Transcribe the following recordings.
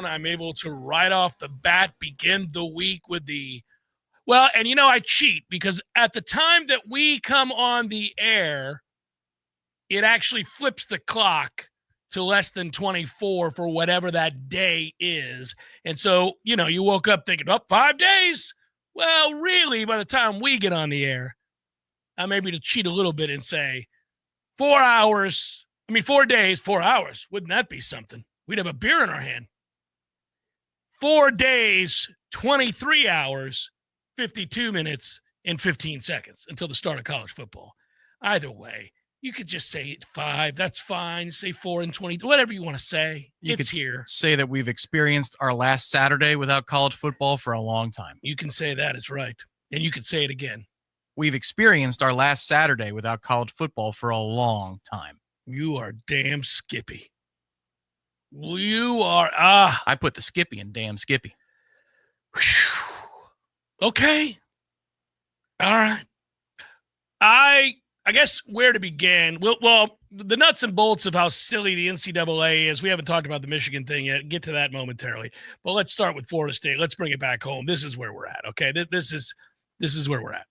I'm able to right off the bat begin the week with well, and I cheat because at the time that we come on the air, it actually flips the clock to less than 24 for whatever that day is. And so, you woke up thinking, 5 days. Well, really, by the time we get on the air, I'm able to cheat a little bit and say 4 hours. 4 days, 4 hours. Wouldn't that be something? We'd have a beer in our hand. 4 days, 23 hours, 52 minutes, and 15 seconds until the start of college football. Either way, you could just say 5. That's fine. Say 4 and 20, whatever you want to say. It's here. Say that we've experienced our last Saturday without college football for a long time. You can say that is right. And you could say it again. We've experienced our last Saturday without college football for a long time. You are damn Skippy. You are, I put the Skippy in damn Skippy. Okay. All right. I guess where to begin. Well, the nuts and bolts of how silly the NCAA is. We haven't talked about the Michigan thing yet. Get to that momentarily. But let's start with Florida State. Let's bring it back home. This is where we're at. Okay. This is where we're at.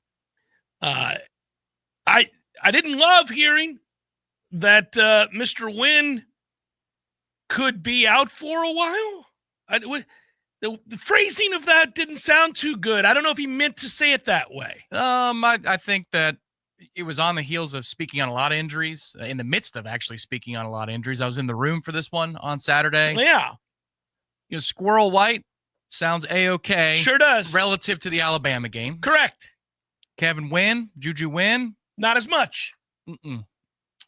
I didn't love hearing that Mr. Wynn could be out for a while. The phrasing of that didn't sound too good. I don't know if he meant to say it that way. I think that it was on the heels of speaking on a lot of injuries, in the midst of actually speaking on a lot of injuries. I was in the room for this one on Saturday. Yeah. Squirrel White sounds A-okay. Sure does. Relative to the Alabama game. Correct. Kevin Wynn, Juju Wynn. Not as much.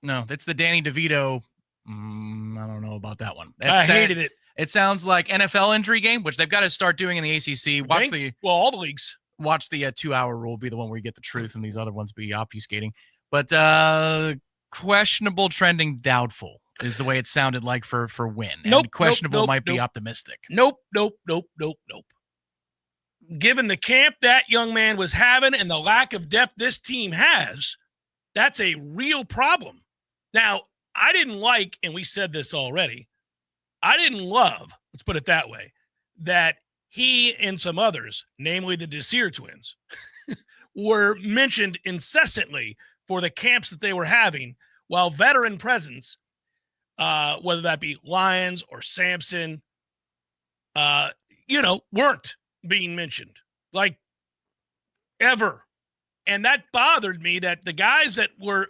No, that's the Danny DeVito. I don't know about that one. I hated it. It sounds like NFL injury game, which they've got to start doing in the ACC. All the leagues. Watch the 2-hour rule be the one where you get the truth and these other ones be obfuscating. But questionable, trending, doubtful is the way it sounded like for Wynn. Nope. And questionable might be optimistic. Nope. Given the camp that young man was having and the lack of depth this team has, that's a real problem. Now, I didn't like, and we said this already, I didn't love, let's put it that way, that he and some others, namely the Desir twins, were mentioned incessantly for the camps that they were having, while veteran presence, whether that be Lyons or Sampson, weren't being mentioned, like, ever. And that bothered me, that the guys that were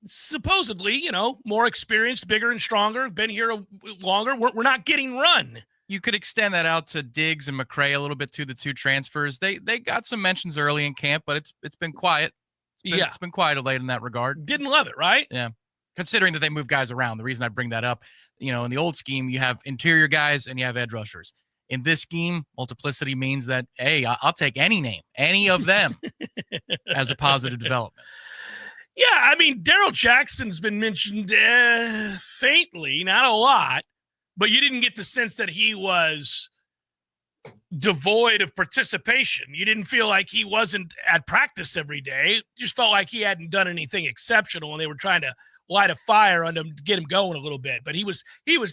supposedly, more experienced, bigger and stronger, been here longer, we're not getting run. You could extend that out to Diggs and McCray a little bit too, the two transfers. They got some mentions early in camp, but it's been quiet. It's been quiet of late in that regard. Didn't love it, right? Yeah. Considering that they move guys around. The reason I bring that up, in the old scheme, you have interior guys and you have edge rushers. In this scheme, multiplicity means that, hey, I'll take any name, any of them as a positive development. Yeah, Daryl Jackson's been mentioned faintly, not a lot, but you didn't get the sense that he was devoid of participation. You didn't feel like he wasn't at practice every day. You just felt like he hadn't done anything exceptional, and they were trying to light a fire on him to get him going a little bit. But he was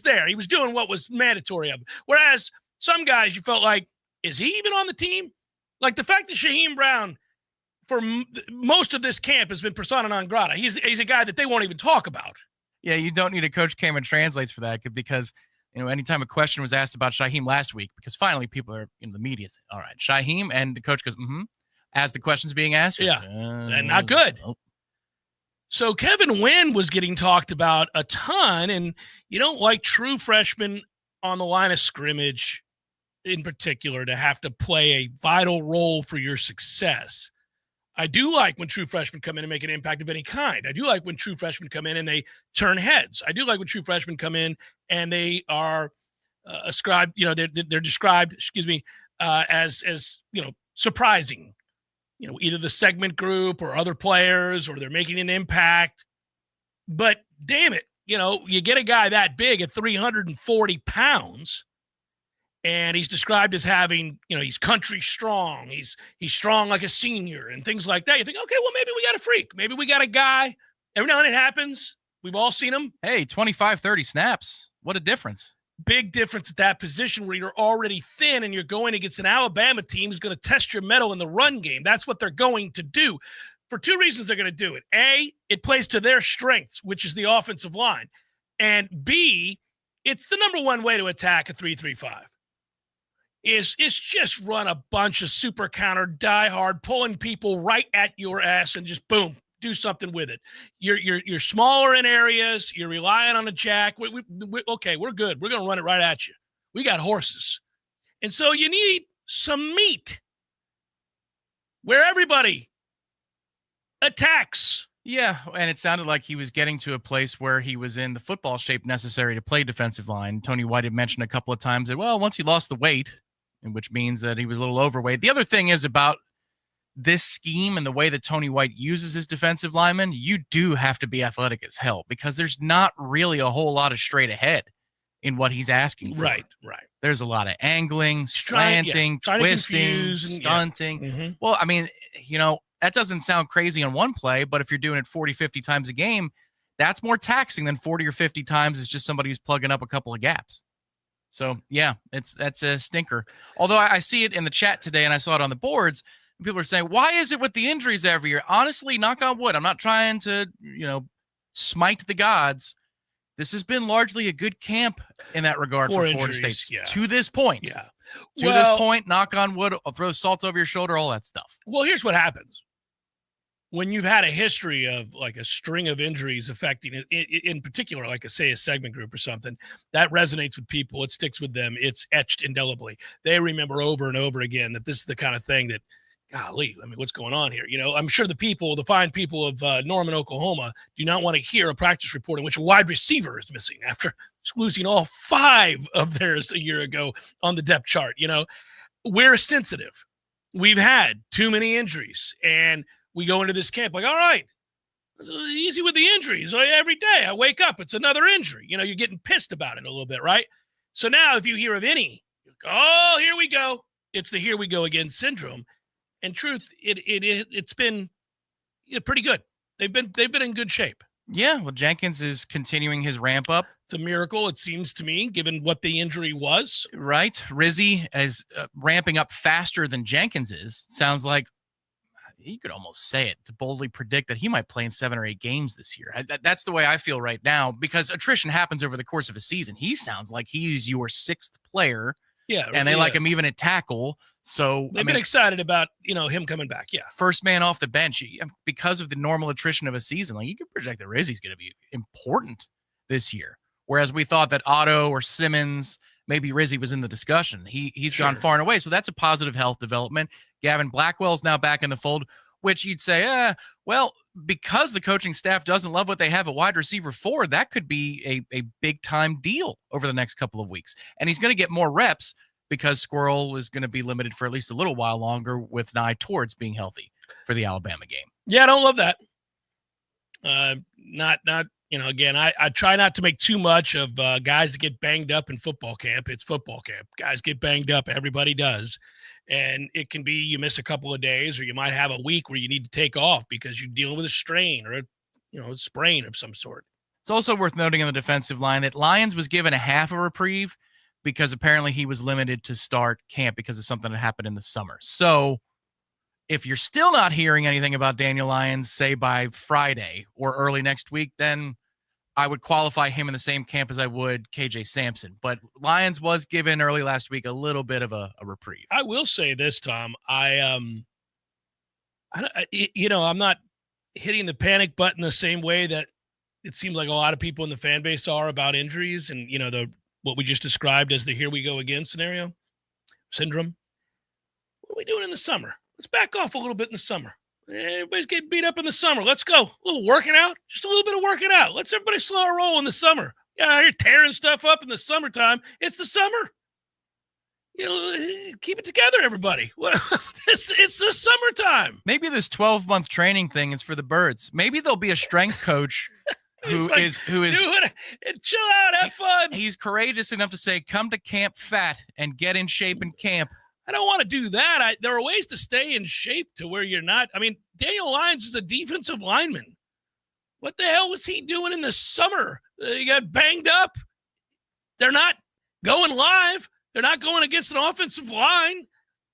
there. He was doing what was mandatory of him. Whereas some guys, you felt like, is he even on the team? Like the fact that Shaheem Brown, for most of this camp, has been persona non grata. He's a guy that they won't even talk about. Yeah, you don't need a Coach Cameron translates for that, because anytime a question was asked about Shaheem last week, because finally people are in the media saying, all right, Shaheem, and the coach goes, as the question's being asked. Yeah, and not good. Nope. So Kevin Wynn was getting talked about a ton, and you don't like true freshmen on the line of scrimmage in particular to have to play a vital role for your success. I do like when true freshmen come in and make an impact of any kind. I do like when true freshmen come in and they turn heads. I do like when true freshmen come in and they are ascribed, they're described, as surprising. Either the segment group or other players, or they're making an impact. But damn it, you get a guy that big at 340 pounds, and he's described as having, he's country strong. He's strong like a senior and things like that. You think, okay, well, maybe we got a freak. Maybe we got a guy. Every now and then it happens. We've all seen him. Hey, 25, 30 snaps. What a difference. Big difference at that position where you're already thin and you're going against an Alabama team who's going to test your mettle in the run game. That's what they're going to do. For two reasons they're going to do it. A, it plays to their strengths, which is the offensive line. And B, it's the number one way to attack a 3-3-5. Is just run a bunch of super counter, die hard, pulling people right at your ass and just boom, do something with it. You're smaller in areas. You're relying on a jack. Okay, we're good. We're going to run it right at you. We got horses. And so you need some meat where everybody attacks. Yeah, and it sounded like he was getting to a place where he was in the football shape necessary to play defensive line. Tony White had mentioned a couple of times that, well, once he lost the weight, which means that he was a little overweight. The other thing is about this scheme and the way that Tony White uses his defensive linemen, you do have to be athletic as hell because there's not really a whole lot of straight ahead in what he's asking for. Right. There's a lot of angling, slanting, twisting, stunting. Yeah. Mm-hmm. Well, I mean, that doesn't sound crazy on one play, but if you're doing it 40, 50 times a game, that's more taxing than 40 or 50 times as just somebody who's plugging up a couple of gaps. So, yeah, that's a stinker. Although I see it in the chat today and I saw it on the boards, and people are saying, why is it with the injuries every year? Honestly, knock on wood, I'm not trying to, smite the gods. This has been largely a good camp in that regard for Florida State to this point. Yeah. To this point, knock on wood, I'll throw salt over your shoulder, all that stuff. Well, here's what happens. When you've had a history of like a string of injuries affecting it, in particular, like a segment group or something, that resonates with people. It sticks with them. It's etched indelibly. They remember over and over again that this is the kind of thing that, golly, I mean, what's going on here? I'm sure the fine people of Norman, Oklahoma, do not want to hear a practice report in which a wide receiver is missing after losing all 5 of theirs a year ago on the depth chart. We're sensitive. We've had too many injuries, and we go into this camp like, all right, it's easy with the injuries. Every day I wake up, it's another injury. You're getting pissed about it a little bit, right? So now if you hear of any, you're like, oh, here we go. It's the here we go again syndrome. And truth, it's been pretty good. They've been in good shape. Yeah, well, Jenkins is continuing his ramp up. It's a miracle, it seems to me, given what the injury was. Right. Rizzi is ramping up faster than Jenkins is. Sounds like you could almost say it to boldly predict that he might play in 7 or 8 games this year. That's the way I feel right now because attrition happens over the course of a season. He sounds like he's your 6th player. Yeah. And they like him even at tackle. So they've been excited about, him coming back. Yeah. First man off the bench because of the normal attrition of a season. Like you can project that Rizzi's going to be important this year. Whereas we thought that Otto or Simmons, maybe Rizzi was in the discussion. He's gone far and away. So that's a positive health development. Gavin Blackwell's now back in the fold, which you'd say, well, because the coaching staff doesn't love what they have at wide receiver 4, that could be a big time deal over the next couple of weeks. And he's going to get more reps because Squirrel is going to be limited for at least a little while longer with an eye towards being healthy for the Alabama game. Yeah, I don't love that. Again, I try not to make too much of guys that get banged up in football camp. It's football camp. Guys get banged up. Everybody does. And it can be you miss a couple of days or you might have a week where you need to take off because you're dealing with a strain or a sprain of some sort. It's also worth noting on the defensive line that Lyons was given a half a reprieve because apparently he was limited to start camp because of something that happened in the summer. So if you're still not hearing anything about Daniel Lyons, say by Friday or early next week, then I would qualify him in the same camp as I would KJ Sampson. But Lyons was given early last week a little bit of a reprieve. I will say this, Tom. I'm not hitting the panic button the same way that it seems like a lot of people in the fan base are about injuries and, what we just described as the here we go again syndrome. What are we doing in the summer? Let's back off a little bit in the summer. Everybody's getting beat up in the summer. Let's go. A little working out. Just a little bit of working out. Let's everybody slow a roll in the summer. Yeah, you're tearing stuff up in the summertime. It's the summer. Keep it together, everybody. It's the summertime. Maybe this 12-month training thing is for the birds. Maybe there'll be a strength coach who is do it and chill out, have fun. He's courageous enough to say, come to camp fat and get in shape in camp. I don't want to do that. There are ways to stay in shape to where you're not. I mean, Daniel Lyons is a defensive lineman. What the hell was he doing in the summer? He got banged up. They're not Going live. They're not going against an offensive line.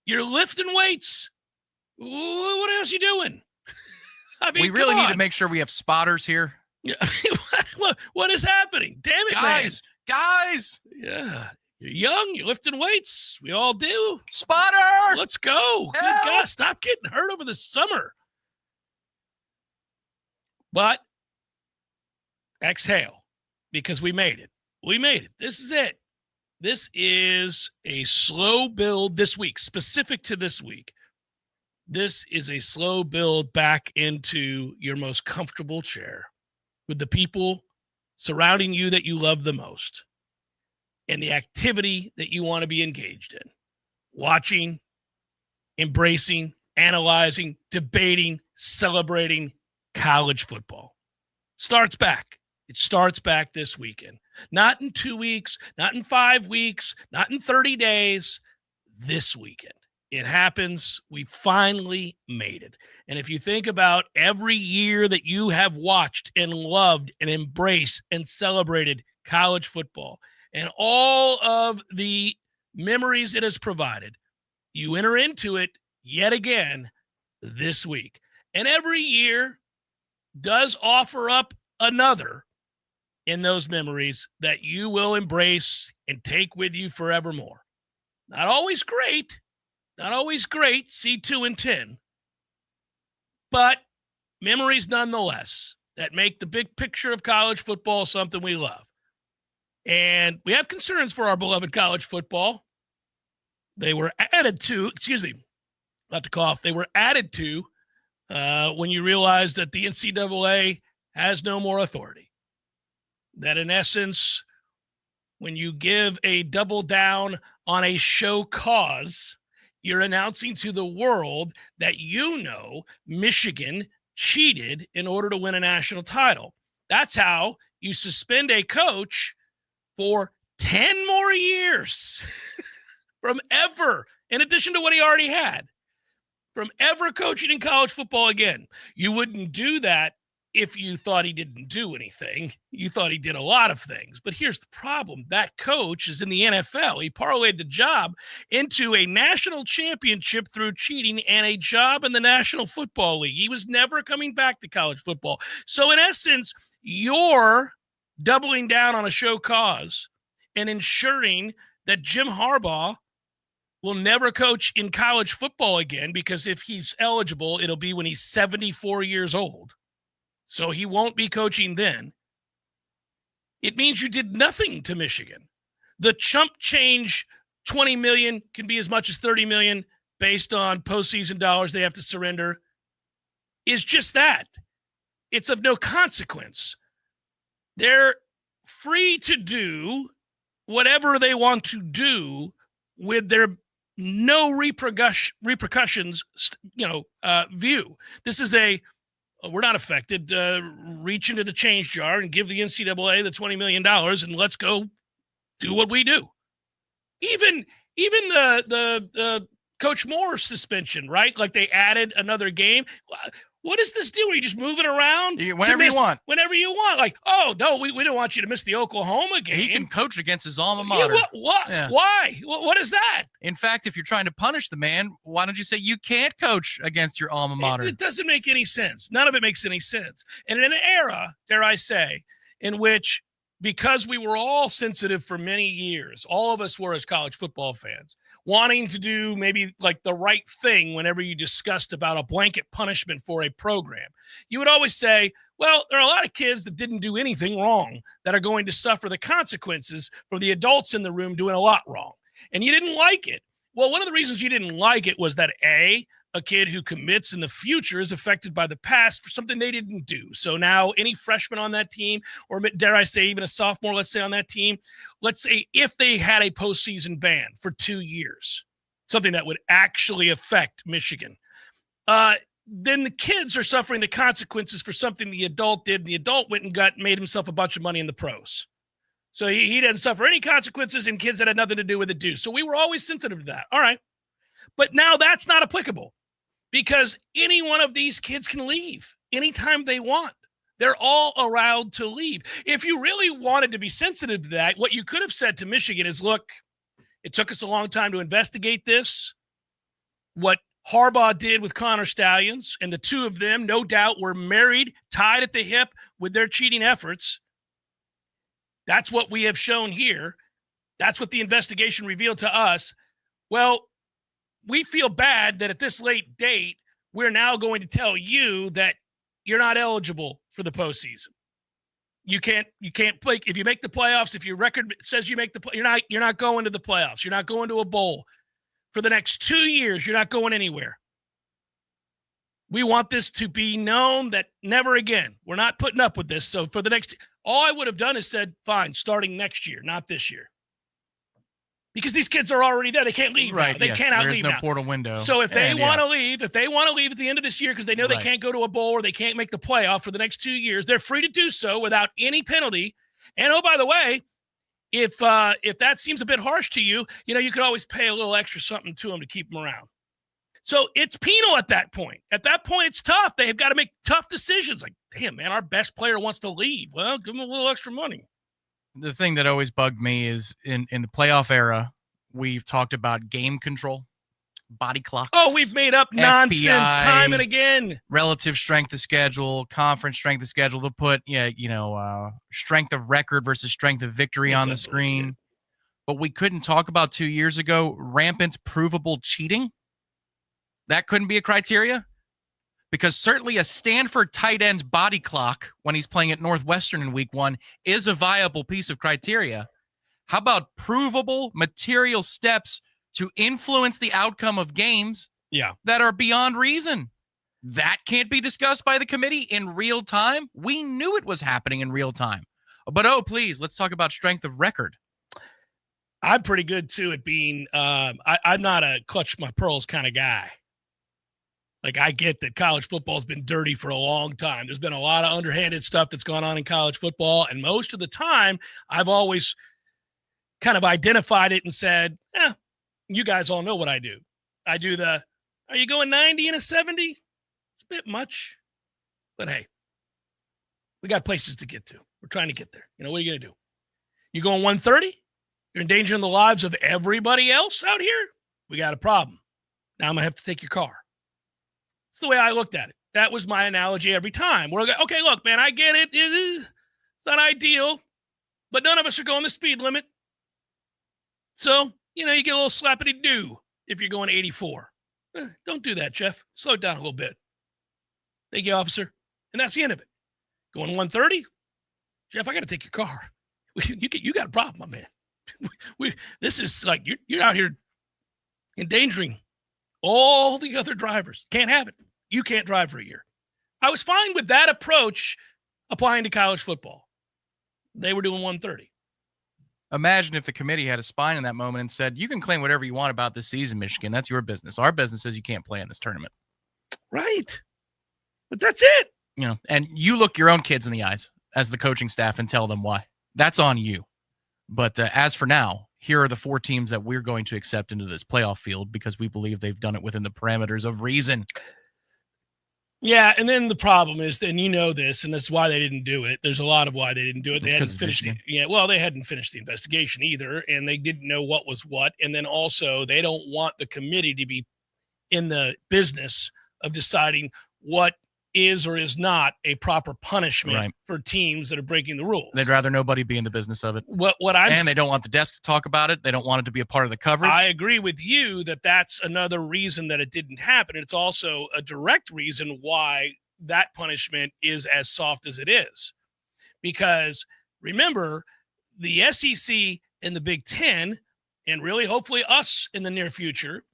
You're lifting weights. What else are you doing? I mean, we really need to make sure we have spotters here. Yeah. What is happening? Damn it, guys. Yeah. You're young. You're lifting weights. We all do. Spotter! Let's go. Help. Good God. Stop getting hurt over the summer. But exhale, because we made it. We made it. This is it. This is a slow build this week, specific to this week. This is a slow build back into your most comfortable chair with the people surrounding you that you love the most and the activity that you want to be engaged in. Watching, embracing, analyzing, debating, celebrating college football. Starts back. It starts back this weekend. Not in 2 weeks, not in 5 weeks, not in 30 days. This weekend. It happens. We finally made it. And if you think about every year that you have watched and loved and embraced and celebrated college football and all of the memories it has provided, you enter into it yet again this week. And every year does offer up another in those memories that you will embrace and take with you forevermore. Not always great. Not always great, C2 and 10, but memories nonetheless that make the big picture of college football something we love. And we have concerns for our beloved college football. They were added to, not to cough, they were added to when you realize that the NCAA has no more authority. That in essence, when you give a double down on a show cause, you're announcing to the world that Michigan cheated in order to win a national title. That's how you suspend a coach for 10 more years from ever, in addition to what he already had, from ever coaching in college football again. You wouldn't do that if you thought he didn't do anything. You thought he did a lot of things. But here's the problem. That coach is in the NFL. He parlayed the job into a national championship through cheating and a job in the National Football League. He was never coming back to college football. So in essence, you're doubling down on a show cause and ensuring that Jim Harbaugh will never coach in college football again, because if he's eligible, it'll be when he's 74 years old. So he won't be coaching then. It means you did nothing to Michigan. The chump change, $20 million, can be as much as $30 million based on postseason dollars they have to surrender, is just that. It's of no consequence. They're free to do whatever they want to do with their no repercussions, view. This is we're not affected. Reach into the change jar and give the NCAA the $20 million and let's go do what we do. Even the Coach Moore suspension, right? Like they added another game. What is this deal? Are you just moving around? Whenever you want. Whenever you want. Like, oh, no, we don't want you to miss the Oklahoma game. He can coach against his alma mater. Yeah, what? Yeah. Why? What is that? In fact, if you're trying to punish the man, why don't you say you can't coach against your alma mater? It doesn't make any sense. None of it makes any sense. And in an era, dare I say, in which, because we were all sensitive for many years, all of us were as college football fans, wanting to do maybe like the right thing whenever you discussed about a blanket punishment for a program. You would always say, well, there are a lot of kids that didn't do anything wrong that are going to suffer the consequences for the adults in the room doing a lot wrong. And you didn't like it. Well, one of the reasons you didn't like it was that a kid who commits in the future is affected by the past for something they didn't do. So now any freshman on that team, or dare I say even a sophomore, let's say on that team, let's say if they had a postseason ban for 2 years, something that would actually affect Michigan, then the kids are suffering the consequences for something the adult did. The adult went and made himself a bunch of money in the pros. So he didn't suffer any consequences, and kids that had nothing to do with it do. So we were always sensitive to that. All right. But now that's not applicable, because any one of these kids can leave anytime they want. They're all allowed to leave. If you really wanted to be sensitive to that, what you could have said to Michigan is, look, it took us a long time to investigate this. What Harbaugh did with Connor Stallions, and the two of them, no doubt, were married, tied at the hip with their cheating efforts. That's what we have shown here. That's what the investigation revealed to us. Well, we feel bad that at this late date, we're now going to tell you that you're not eligible for the postseason. You can't play. If you make the playoffs, if your record says you make the play, you're not going to the playoffs. You're not going to a bowl. For the next 2 years, you're not going anywhere. We want this to be known that never again. We're not putting up with this. So for the next, all I would have done is said, fine, starting next year, not this year. Because these kids are already there. They can't leave right, now. They yes. cannot There's leave no now. portal window. So if they want to leave, at the end of this year because they know they can't go to a bowl or they can't make the playoff for the next 2 years, they're free to do so without any penalty. And, oh, by the way, if that seems a bit harsh to you, you could always pay a little extra something to them to keep them around. So it's penal at that point. At that point, it's tough. They've got to make tough decisions. Like, damn, man, our best player wants to leave. Well, give them a little extra money. The thing that always bugged me is in the playoff era, we've talked about game control, body clocks. Oh, we've made up nonsense FBI, time and again. Relative strength of schedule, conference strength of schedule to put, strength of record versus strength of victory on the screen. But we couldn't talk about 2 years ago rampant provable cheating. That couldn't be a criteria because certainly a Stanford tight end's body clock when he's playing at Northwestern in week 1 is a viable piece of criteria. How about provable material steps to influence the outcome of games that are beyond reason? That can't be discussed by the committee in real time. We knew it was happening in real time. But, please, let's talk about strength of record. I'm pretty good, too, at being I'm not a clutch my pearls kind of guy. Like, I get that college football has been dirty for a long time. There's been a lot of underhanded stuff that's gone on in college football, and most of the time I've always kind of identified it and said, you guys all know what I do. I do are you going 90 and a 70? It's a bit much. But, hey, we got places to get to. We're trying to get there. What are you going to do? You going 130? You're endangering the lives of everybody else out here? We got a problem. Now I'm going to have to take your car. It's the way I looked at it. That was my analogy every time. We're like, okay, look, man, I get it. It's not ideal, but none of us are going the speed limit. So, you get a little slappity-do if you're going 84. Don't do that, Jeff. Slow it down a little bit. Thank you, officer. And that's the end of it. Going 130? Jeff, I got to take your car. You got a problem, my man. This is like you're out here endangering all the other drivers. Can't have it. You can't drive for a year. I was fine with that approach applying to college football. They were doing 130. Imagine if the committee had a spine in that moment and said, you can claim whatever you want about this season, Michigan. That's your business. Our business says you can't play in this tournament. Right. But that's it. And you look your own kids in the eyes as the coaching staff and tell them why. That's on you. But as for now, here are the 4 teams that we're going to accept into this playoff field because we believe they've done it within the parameters of reason. Yeah, and then the problem is, and this, and that's why they didn't do it. There's a lot of why they didn't do it. They hadn't finished they hadn't finished the investigation either, and they didn't know what was what. And then also, they don't want the committee to be in the business of deciding what is or is not a proper punishment for teams that are breaking the rules. They'd rather nobody be in the business of it. And they don't want the desk to talk about it. They don't want it to be a part of the coverage. I agree with you that that's another reason that it didn't happen. It's also a direct reason why that punishment is as soft as it is. Because remember, the SEC and the Big Ten, and really hopefully us in the near future,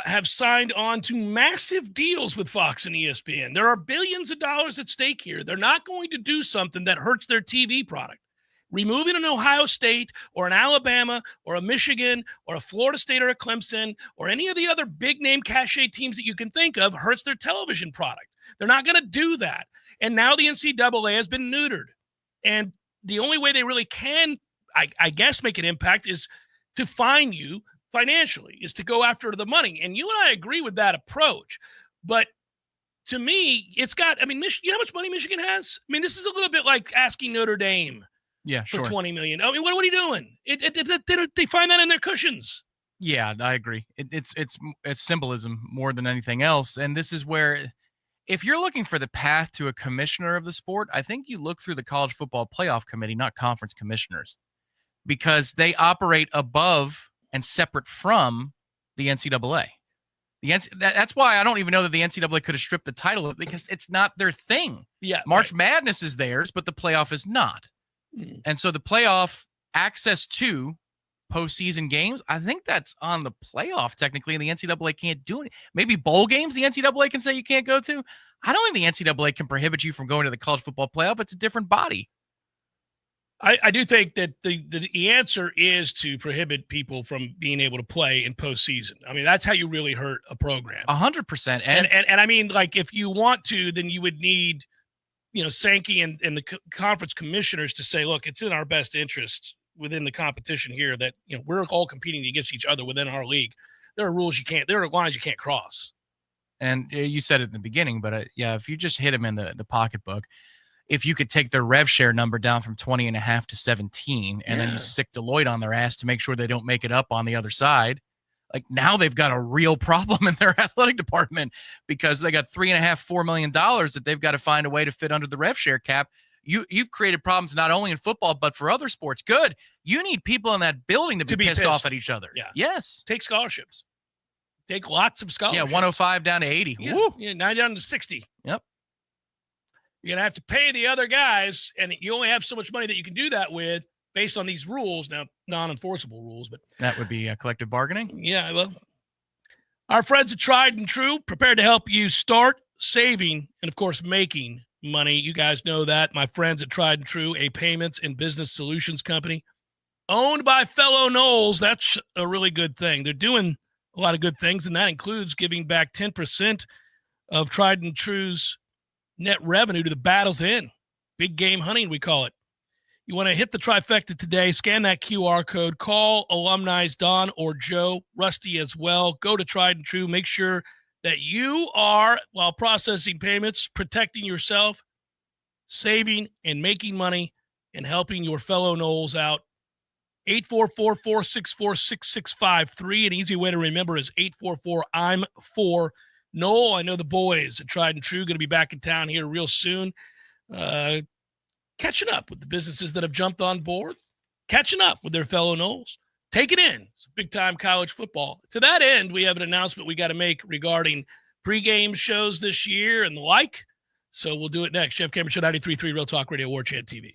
have signed on to massive deals with Fox and ESPN. There are billions of dollars at stake here. They're not going to do something that hurts their TV product. Removing an Ohio State or an Alabama or a Michigan or a Florida State or a Clemson or any of the other big-name cachet teams that you can think of hurts their television product. They're not going to do that. And now the NCAA has been neutered. And the only way they really can, I guess, make an impact is to fine you financially, is to go after the money. And you and I agree with that approach. But to me, it's got, you know how much money Michigan has? I mean, this is a little bit like asking Notre Dame for $20 million. I mean, what are you doing? They find that in their cushions. Yeah, I agree. It's symbolism more than anything else. And this is where, if you're looking for the path to a commissioner of the sport, I think you look through the College Football Playoff Committee, not conference commissioners, because they operate above and separate from the NCAA. That's why I don't even know that the NCAA could have stripped the title of it, because it's not their thing. Yeah, March Madness is theirs, but the playoff is not. And so the playoff access to postseason games, I think that's on the playoff technically, and the NCAA can't do it. Maybe bowl games the NCAA can say you can't go to. I don't think the NCAA can prohibit you from going to the college football playoff. It's a different body. I do think that the answer is to prohibit people from being able to play in postseason. I mean, that's how you really hurt a program. 100%. And I mean, like, if you want to, then you would need, Sankey and the conference commissioners to say, look, it's in our best interest within the competition here that, we're all competing against each other within our league. There are rules there are lines you can't cross. And you said it in the beginning, but if you just hit them in the pocketbook, if you could take their rev share number down from 20.5 to 17, and then you stick Deloitte on their ass to make sure they don't make it up on the other side, like, now they've got a real problem in their athletic department, because they got $3.5-4 million that they've got to find a way to fit under the rev share cap. You've created problems not only in football, but for other sports. Good. You need people in that building to be pissed off at each other. Yeah. Yes. Take scholarships. Take lots of scholarships. Yeah, 105 down to 80. Yeah. Woo. Yeah, 9 down to 60. Yep. You're going to have to pay the other guys, and you only have so much money that you can do that with based on these rules. Now, non-enforceable rules, but that would be collective bargaining. Yeah, well, our friends at Tried and True, prepared to help you start saving and, of course, making money. You guys know that. My friends at Tried and True, a payments and business solutions company owned by fellow Noles. That's a really good thing. They're doing a lot of good things, and that includes giving back 10% of Tried and True's net revenue to the Battle's Inn. Big game hunting, we call it. You want to hit the trifecta today, scan that QR code, call alumni's Don or Joe, Rusty as well. Go to Tried and True. Make sure that you are, while processing payments, protecting yourself, saving and making money, and helping your fellow Noles out. 844-464-6653. An easy way to remember is 844-I'm-4-NOLE. I know the boys at Tried and True going to be back in town here real soon. Catching up with the businesses that have jumped on board, catching up with their fellow Noles, taking in some big-time college football. To that end, we have an announcement we got to make regarding pregame shows this year and the like. So we'll do it next. Jeff Cameron Show, 93.3 Real Talk Radio, Warchant TV.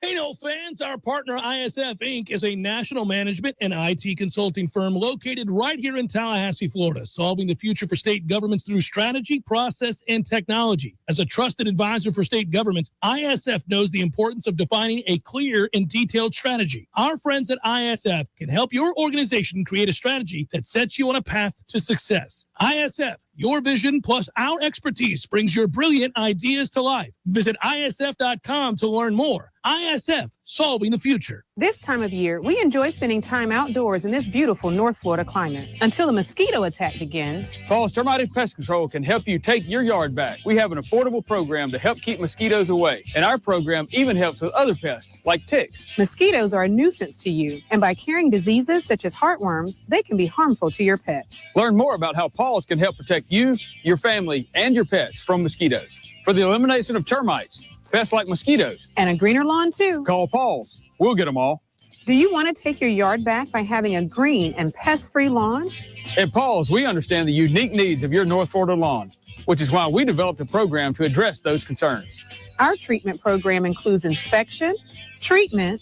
Hey, Nole fans, our partner ISF Inc. is a national management and IT consulting firm located right here in Tallahassee, Florida, solving the future for state governments through strategy, process, and technology. As a trusted advisor for state governments, ISF knows the importance of defining a clear and detailed strategy. Our friends at ISF can help your organization create a strategy that sets you on a path to success. ISF, your vision plus our expertise brings your brilliant ideas to life. Visit ISF.com to learn more. ISF, solving the future. This time of year, we enjoy spending time outdoors in this beautiful North Florida climate until the mosquito attack begins. Paul's Termite and Pest Control can help you take your yard back. We have an affordable program to help keep mosquitoes away, and our program even helps with other pests like ticks. Mosquitoes are a nuisance to you, and by carrying diseases such as heartworms, they can be harmful to your pets. Learn more about how Paul's can help protect you, your family, and your pets from mosquitoes. For the elimination of termites, pests like mosquitoes, and a greener lawn too, call Paul's. We'll get them all. Do you want to take your yard back by having a green and pest-free lawn? At Paul's, we understand the unique needs of your North Florida lawn, which is why we developed a program to address those concerns. Our treatment program includes inspection, treatment,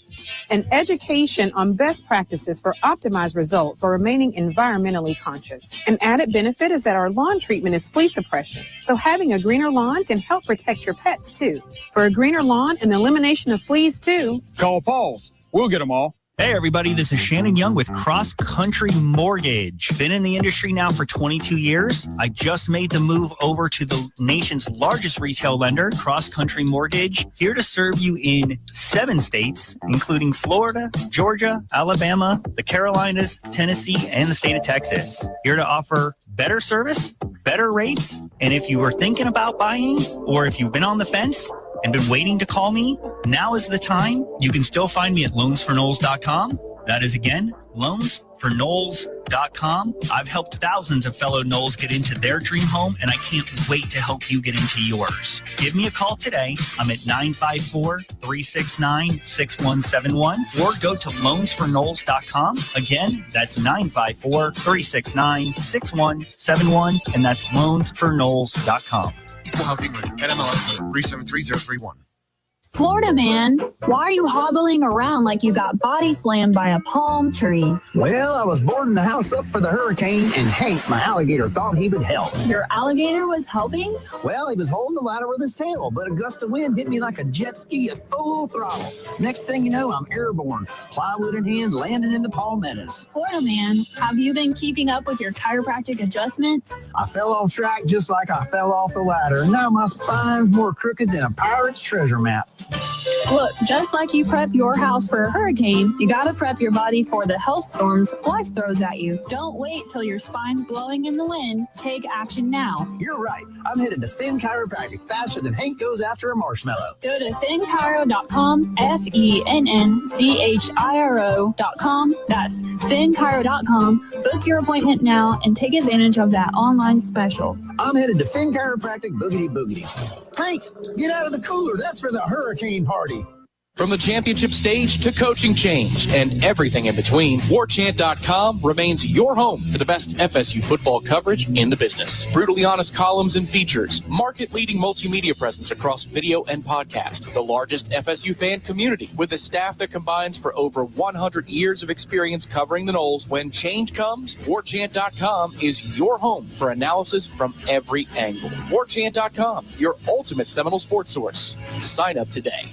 and education on best practices for optimized results for remaining environmentally conscious. An added benefit is that our lawn treatment is flea suppression, so having a greener lawn can help protect your pets too. For a greener lawn and the elimination of fleas too, call Paul's. We'll get them all. Hey everybody, this is Shannon Young with Cross Country Mortgage. Been in the industry now for 22 years. I just made the move over to the nation's largest retail lender, Cross Country Mortgage, here to serve you in 7 states, including Florida, Georgia, Alabama, the Carolinas, Tennessee, and the state of Texas. Here to offer better service, better rates, and if you were thinking about buying or if you've been on the fence and been waiting to call me, now is the time. You can still find me at loansforknowles.com. That is, again, loansforknowles.com. I've helped thousands of fellow Knowles get into their dream home, and I can't wait to help you get into yours. Give me a call today. I'm at 954-369-6171, or go to loansforknowles.com. Again, that's 954-369-6171, and that's loansforknowles.com. Equal housing lender, NMLS number 373031. Florida man, why are you hobbling around like you got body slammed by a palm tree? Well, I was boarding the house up for the hurricane, and Hank, my alligator, thought he would help. Your alligator was helping? Well, he was holding the ladder with his tail, but a gust of wind hit me like a jet ski at full throttle. Next thing you know, I'm airborne, plywood in hand, landing in the palmettos. Florida man, have you been keeping up with your chiropractic adjustments? I fell off track just like I fell off the ladder. Now my spine's more crooked than a pirate's treasure map. Look, just like you prep your house for a hurricane, you gotta prep your body for the health storms life throws at you. Don't wait till your spine's blowing in the wind. Take action now. You're right. I'm headed to Finn Chiropractic faster than Hank goes after a marshmallow. Go to finnchiro.com, FENNCHIRO.com. That's finnchiro.com. Book your appointment now and take advantage of that online special. I'm headed to Finn Chiropractic boogity boogity. Hank, get out of the cooler. That's for the hurricane party. From the championship stage to coaching change and everything in between, Warchant.com remains your home for the best FSU football coverage in the business. Brutally honest columns and features, market-leading multimedia presence across video and podcast, the largest FSU fan community with a staff that combines for over 100 years of experience covering the Noles. When change comes, Warchant.com is your home for analysis from every angle. Warchant.com, your ultimate Seminole sports source. Sign up today.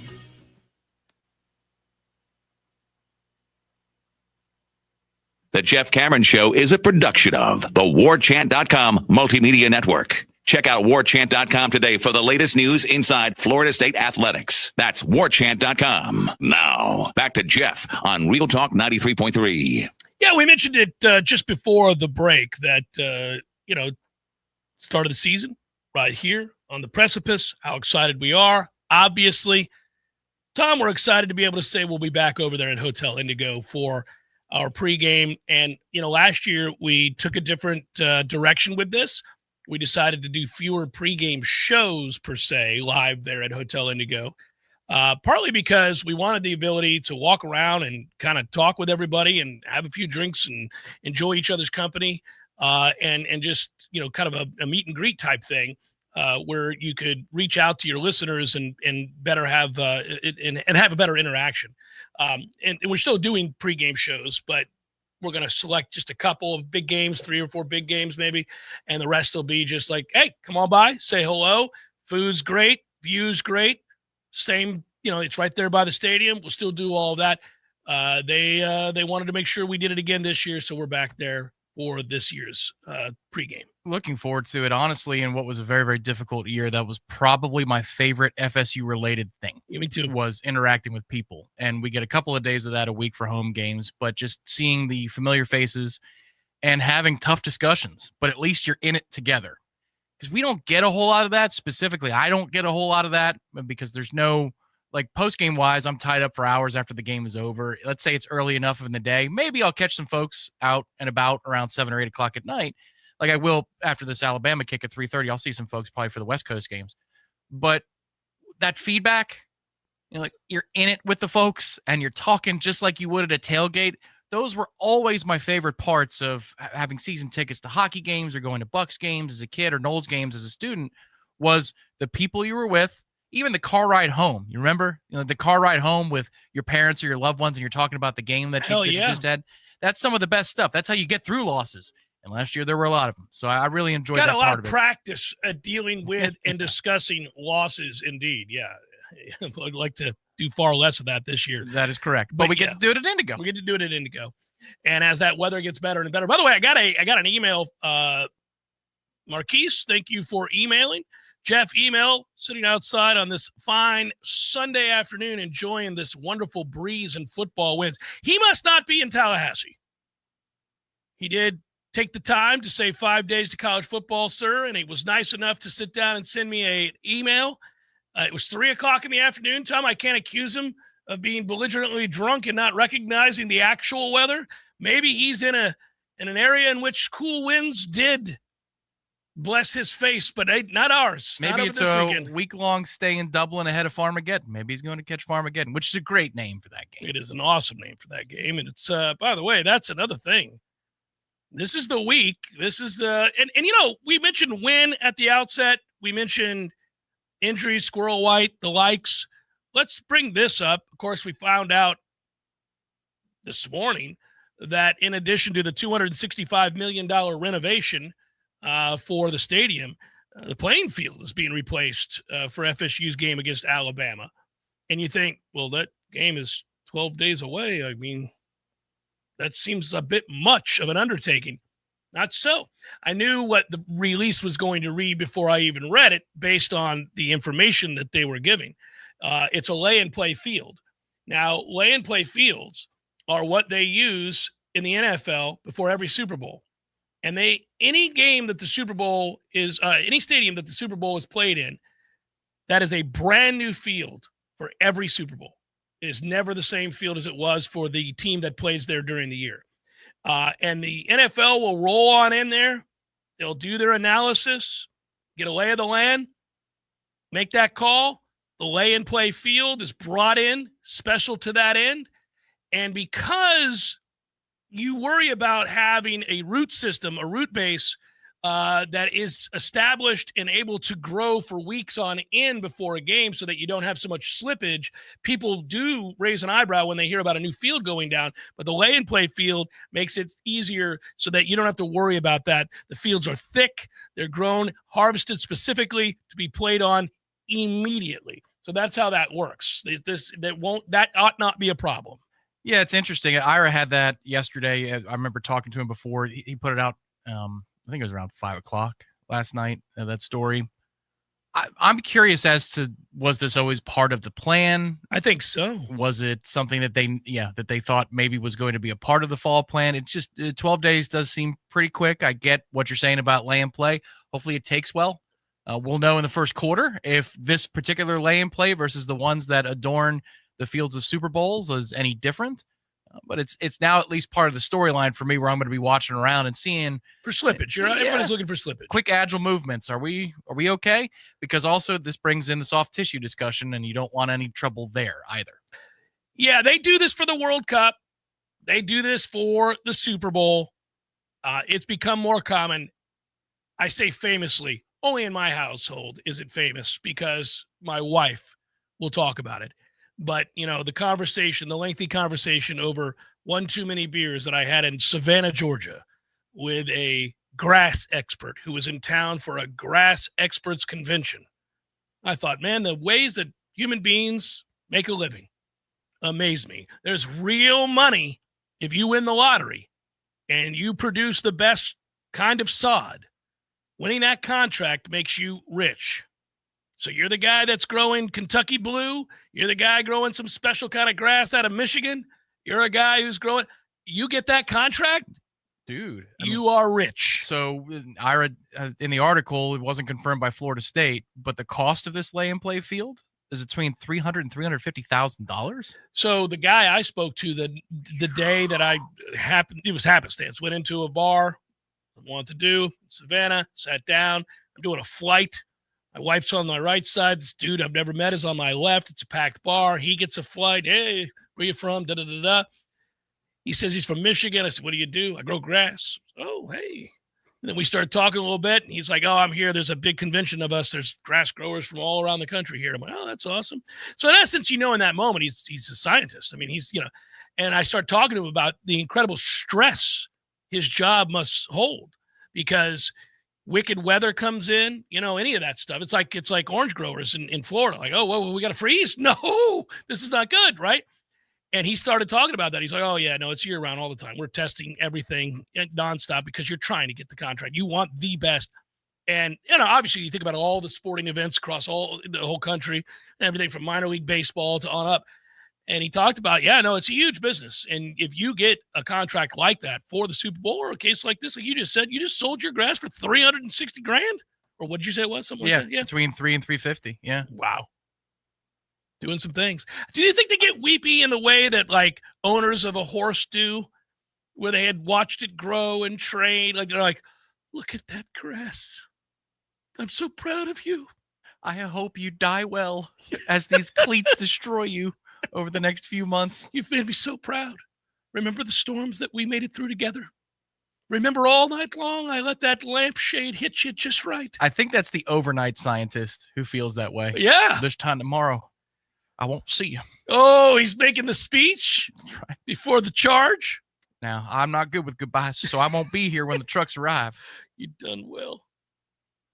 The Jeff Cameron Show is a production of the Warchant.com Multimedia Network. Check out Warchant.com today for the latest news inside Florida State athletics. That's Warchant.com. Now, back to Jeff on Real Talk 93.3. Yeah, we mentioned it just before the break that, start of the season right here on the precipice, how excited we are. Obviously, Tom, we're excited to be able to say we'll be back over there at Hotel Indigo for our pregame. And, last year we took a different direction with this. We decided to do fewer pregame shows per se live there at Hotel Indigo, partly because we wanted the ability to walk around and kind of talk with everybody and have a few drinks and enjoy each other's company, and just, kind of a meet and greet type thing, where you could reach out to your listeners and better have and have a better interaction. And we're still doing pregame shows, but we're going to select just a couple of big games, 3 or 4 big games maybe, and the rest will be just like, hey, come on by, say hello. Food's great, view's great. Same, it's right there by the stadium. We'll still do all of that. They wanted to make sure we did it again this year, so we're back there for this year's pregame. Looking forward to it, honestly. In what was a very, very difficult year, that was probably my favorite FSU-related thing. Yeah, me too. Was interacting with people. And we get a couple of days of that a week for home games, but just seeing the familiar faces and having tough discussions, but at least you're in it together. Because we don't get a whole lot of that. Specifically, I don't get a whole lot of that because there's no, post-game wise, I'm tied up for hours after the game is over. Let's say it's early enough in the day. Maybe I'll catch some folks out and about around 7 or 8 o'clock at night. Like I will after this Alabama kick at 3:30. I'll see some folks probably for the West Coast games. But that feedback, you're in it with the folks and you're talking just like you would at a tailgate. Those were always my favorite parts of having season tickets to hockey games or going to Bucks games as a kid or Knowles games as a student, was the people you were with, even the car ride home. You remember, the car ride home with your parents or your loved ones and you're talking about the game that you just had. That's some of the best stuff. That's how you get through losses. And last year there were a lot of them. So I really enjoyed that part of it. Got a lot of practice at dealing with and discussing losses indeed. Yeah. I'd like to do far less of that this year. That is correct. But we get to do it at Indigo. We get to do it at Indigo. And as that weather gets better and better. By the way, I got an email. Marquise, thank you for emailing. Jeff, email, sitting outside on this fine Sunday afternoon, enjoying this wonderful breeze and football winds. He must not be in Tallahassee. He did take the time to say 5 days to college football, sir, and he was nice enough to sit down and send me an email. It was 3 o'clock in the afternoon, Tom. I can't accuse him of being belligerently drunk and not recognizing the actual weather. Maybe he's in an area in which cool winds did bless his face, but not ours. Maybe it's a week-long stay in Dublin ahead of Farmageddon. Maybe he's going to catch Farmageddon, which is a great name for that game. It is an awesome name for that game. And it's, by the way, that's another thing. This is the week. This is, and we mentioned win at the outset. We mentioned injuries, Squirrel White, the likes. Let's bring this up. Of course, we found out this morning that in addition to the $265 million renovation for the stadium, the playing field is being replaced for FSU's game against Alabama. And you think, well, that game is 12 days away. I mean, that seems a bit much of an undertaking. Not so. I knew what the release was going to read before I even read it based on the information that they were giving. It's a lay-and-play field. Now, lay-and-play fields are what they use in the NFL before every Super Bowl. And any game that the Super Bowl is, any stadium that the Super Bowl is played in, that is a brand new field for every Super Bowl. It is never the same field as it was for the team that plays there during the year. And the NFL will roll on in there. They'll do their analysis, get a lay of the land, make that call. The lay-and-play field is brought in special to that end. And because you worry about having a root system, a root base that is established and able to grow for weeks on end before a game so that you don't have so much slippage. People do raise an eyebrow when they hear about a new field going down, but the lay-and-play field makes it easier so that you don't have to worry about that. The fields are thick. They're grown, harvested specifically to be played on immediately. So that's how that works. That ought not be a problem. Yeah, it's interesting. Ira had that yesterday. I remember talking to him before. He put it out, I think it was around 5 o'clock last night, that story. I'm curious as to, was this always part of the plan? I think so. Was it something that they thought maybe was going to be a part of the fall plan? It just 12 days does seem pretty quick. I get what you're saying about lay and play. Hopefully it takes well. We'll know in the first quarter if this particular lay and play versus the ones that adorn the fields of Super Bowls is any different. But it's now at least part of the storyline for me where I'm going to be watching around and seeing for slippage. Everybody's looking for slippage. Quick, agile movements. Are we okay? Because also this brings in the soft tissue discussion, and you don't want any trouble there either. Yeah, they do this for the World Cup. They do this for the Super Bowl. It's become more common. I say famously, only in my household is it famous because my wife will talk about it. But, the lengthy conversation over one too many beers that I had in Savannah, Georgia, with a grass expert who was in town for a grass experts convention. I thought, man, the ways that human beings make a living amaze me. There's real money if you win the lottery and you produce the best kind of sod. Winning that contract makes you rich. So you're the guy that's growing Kentucky blue. You're the guy growing some special kind of grass out of Michigan. You're a guy who's growing. You get that contract, dude. You are rich. So Ira, in the article, it wasn't confirmed by Florida State, but the cost of this lay and play field is between $300,000 and $350,000. So the guy I spoke to the day that it was happenstance, went into a bar, I wanted to do Savannah, sat down. I'm doing a flight. My wife's on my right side. This dude I've never met is on my left. It's a packed bar. He gets a flight. Hey, where you from? Da-da-da-da. He says he's from Michigan. I said, what do you do? I grow grass. Oh, hey. And then we started talking a little bit. And he's like, oh, I'm here. There's a big convention of us. There's grass growers from all around the country here. I'm like, oh, that's awesome. So in essence, in that moment, he's a scientist. I mean, and I start talking to him about the incredible stress his job must hold because wicked weather comes in, any of that stuff. It's like orange growers in Florida. Like, oh, whoa, we got to freeze? No, this is not good, right? And he started talking about that. He's like, oh, yeah, no, it's year-round all the time. We're testing everything nonstop because you're trying to get the contract. You want the best. And, obviously you think about all the sporting events across the whole country, everything from minor league baseball to on up. And he talked about, it's a huge business. And if you get a contract like that for the Super Bowl or a case like this, like you just said, you just sold your grass for $360,000, or what did you say it was? Something like that? Yeah, between $300,000 and $350,000. Yeah. Wow. Doing some things. Do you think they get weepy in the way that like owners of a horse do, where they had watched it grow and train? Like they're like, look at that grass. I'm so proud of you. I hope you die well as these cleats destroy you over the next few months. You've made me so proud. Remember the storms that we made it through together? Remember all night long I let that lampshade hit you just right? I think that's the overnight scientist who feels that way. Yeah. This time tomorrow, I won't see you. Oh, he's making the speech before the charge? Now, I'm not good with goodbyes, so I won't be here when the trucks arrive. You done well.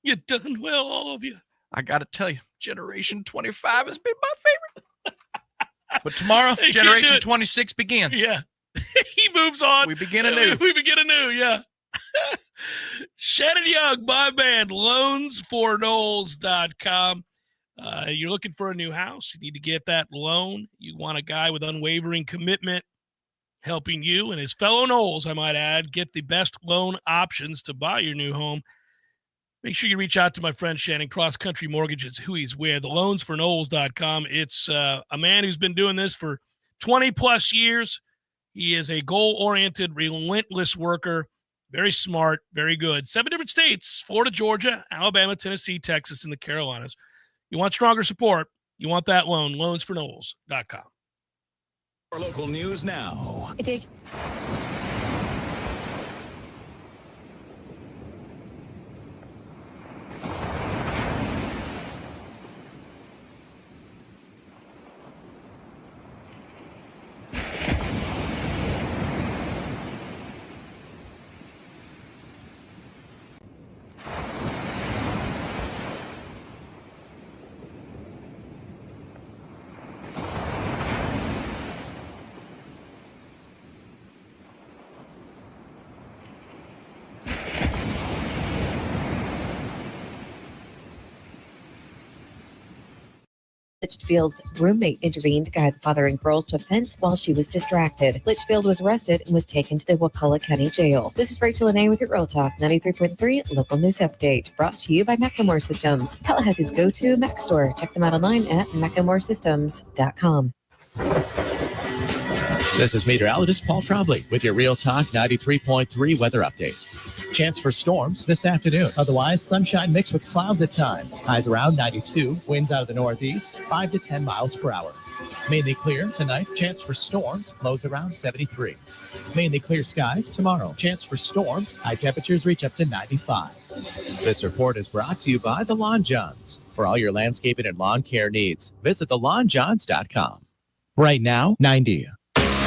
You done well, all of you. I got to tell you, Generation 25 has been my favorite. But tomorrow, Generation 26 begins. Yeah. He moves on. We begin anew. We begin anew, yeah. Shannon Young, my man, loansforknowles.com. You're looking for a new house. You need to get that loan. You want a guy with unwavering commitment helping you and his fellow Knowles, I might add, get the best loan options to buy your new home. Make sure you reach out to my friend Shannon. Cross Country Mortgage is who he's with. Loansforknowles.com. It's a man who's been doing this for 20-plus years. He is a goal-oriented, relentless worker, very smart, very good. 7 different states, Florida, Georgia, Alabama, Tennessee, Texas, and the Carolinas. You want stronger support, you want that loan, loansforknowles.com. Our local news now. Litchfield's roommate intervened to guide the father and girls to a fence while she was distracted. Litchfield was arrested and was taken to the Wakulla County Jail. This is Rachel Anay with your Real Talk 93.3 Local News Update, brought to you by Macklemore Systems, Tallahassee's go-to Mac store. Check them out online at MacklemoreSystems.com. This is meteorologist Paul Trombley with your Real Talk 93.3 weather update. Chance for storms this afternoon. Otherwise, sunshine mixed with clouds at times. Highs around 92. Winds out of the northeast, 5 to 10 miles per hour. Mainly clear tonight. Chance for storms. Lows around 73. Mainly clear skies tomorrow. Chance for storms. High temperatures reach up to 95. This report is brought to you by The Lawn Johns. For all your landscaping and lawn care needs, visit thelawnjohns.com. Right now, 90.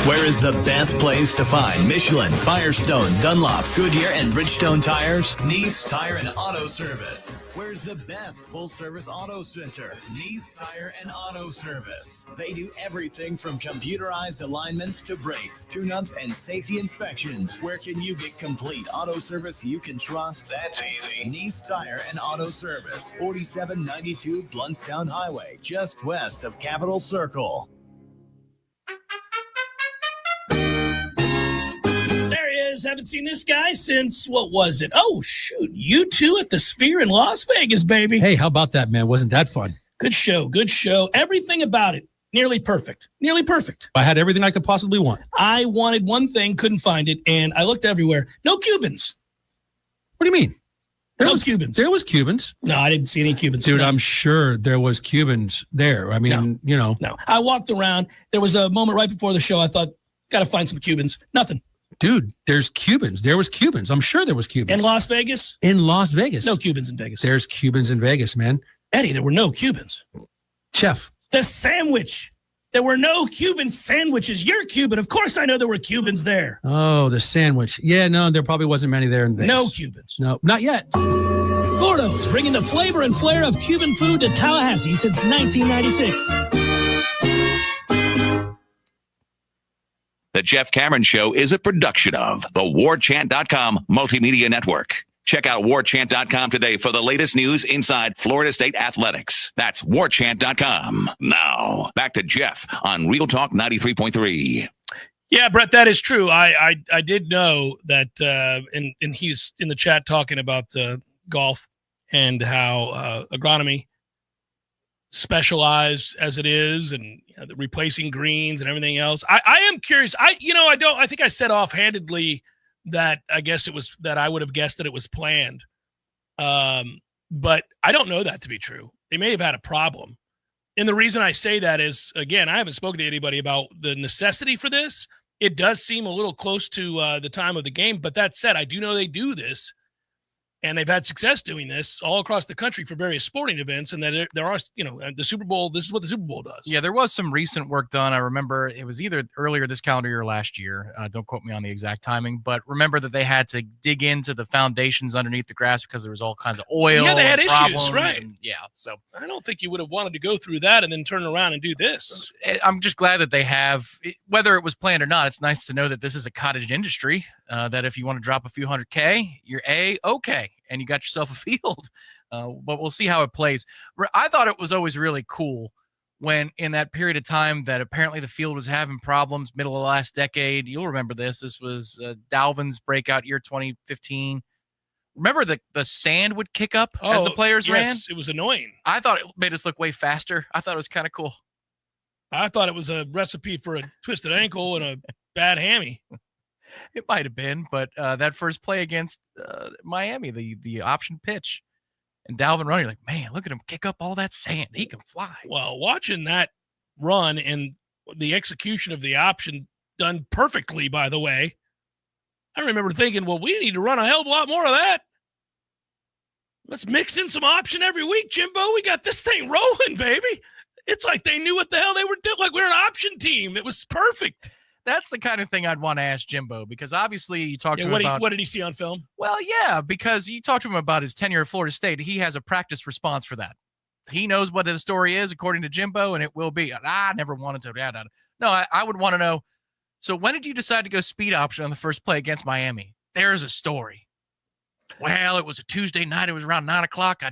Where is the best place to find Michelin, Firestone, Dunlop, Goodyear, and Bridgestone tires? Nice Tire and Auto Service. Where's the best full-service auto center? Nice Tire and Auto Service. They do everything from computerized alignments to brakes, tune-ups, and safety inspections. Where can you get complete auto service you can trust? That easy. Nice Tire and Auto Service, 4792 Bluntstown Highway, just west of Capitol Circle. Haven't seen this guy since, what was it? Oh, shoot. U2 at the Sphere in Las Vegas, baby. Hey, how about that, man? Wasn't that fun? Good show. Good show. Everything about it. Nearly perfect. Nearly perfect. I had everything I could possibly want. I wanted one thing, couldn't find it, and I looked everywhere. No Cubans. What do you mean? No Cubans. There was Cubans. No, I didn't see any Cubans. Dude, I'm sure there was Cubans there. I mean, No. I walked around. There was a moment right before the show. I thought, got to find some Cubans. Nothing. Dude, there's Cubans. There was Cubans. I'm sure there was Cubans. In Las Vegas? In Las Vegas. No Cubans in Vegas. There's Cubans in Vegas, man. Eddie, there were no Cubans. Chef. The sandwich. There were no Cuban sandwiches. You're Cuban. Of course I know there were Cubans there. Oh, the sandwich. Yeah, no, there probably wasn't many there in Vegas. No Cubans. No, not yet. Gordo's, bringing the flavor and flair of Cuban food to Tallahassee since 1996. The Jeff Cameron Show is a production of the Warchant.com Multimedia Network. Check out Warchant.com today for the latest news inside Florida State athletics. That's Warchant.com. Now, back to Jeff on Real Talk 93.3. Yeah, Brett, that is true. I did know that, and he's in the chat talking about golf and how agronomy, specialized as it is, and the replacing greens and everything else. I am curious. I think I said offhandedly that I guess it was that I would have guessed that it was planned. But I don't know that to be true. They may have had a problem. And the reason I say that is, again, I haven't spoken to anybody about the necessity for this. It does seem a little close to the time of the game. But that said, I do know they do this. And they've had success doing this all across the country for various sporting events. And that there are, the Super Bowl, this is what the Super Bowl does. Yeah, there was some recent work done. I remember it was either earlier this calendar year or last year. Don't quote me on the exact timing. But remember that they had to dig into the foundations underneath the grass because there was all kinds of oil. Yeah, they had problems, issues, right? And, yeah, so I don't think you would have wanted to go through that and then turn around and do this. I'm just glad that they have, whether it was planned or not, it's nice to know that this is a cottage industry, that if you want to drop a few $100K, you're okay. And you got yourself a field, but we'll see how it plays. I thought it was always really cool when in that period of time that apparently the field was having problems, middle of the last decade. You'll remember this. This was Dalvin's breakout year, 2015. Remember the sand would kick up as the players ran? It was annoying. I thought it made us look way faster. I thought it was kind of cool. I thought it was a recipe for a twisted ankle and a bad hammy. It might have been, but that first play against Miami, the option pitch, and Dalvin running, like, man, look at him kick up all that sand. He can fly. Well, watching that run and the execution of the option done perfectly, by the way, I remember thinking, well, we need to run a hell of a lot more of that. Let's mix in some option every week, Jimbo. We got this thing rolling, baby. It's like they knew what the hell they were doing. Like we're an option team. It was perfect. That's the kind of thing I'd want to ask Jimbo, because obviously you talked to him about what did he see on film? Well, yeah, because you talked to him about his tenure at Florida State. He has a practice response for that. He knows what the story is, according to Jimbo, and it will be. I never wanted to. No, I would want to know. So when did you decide to go speed option on the first play against Miami? There's a story. Well, it was a Tuesday night. It was around 9 o'clock. I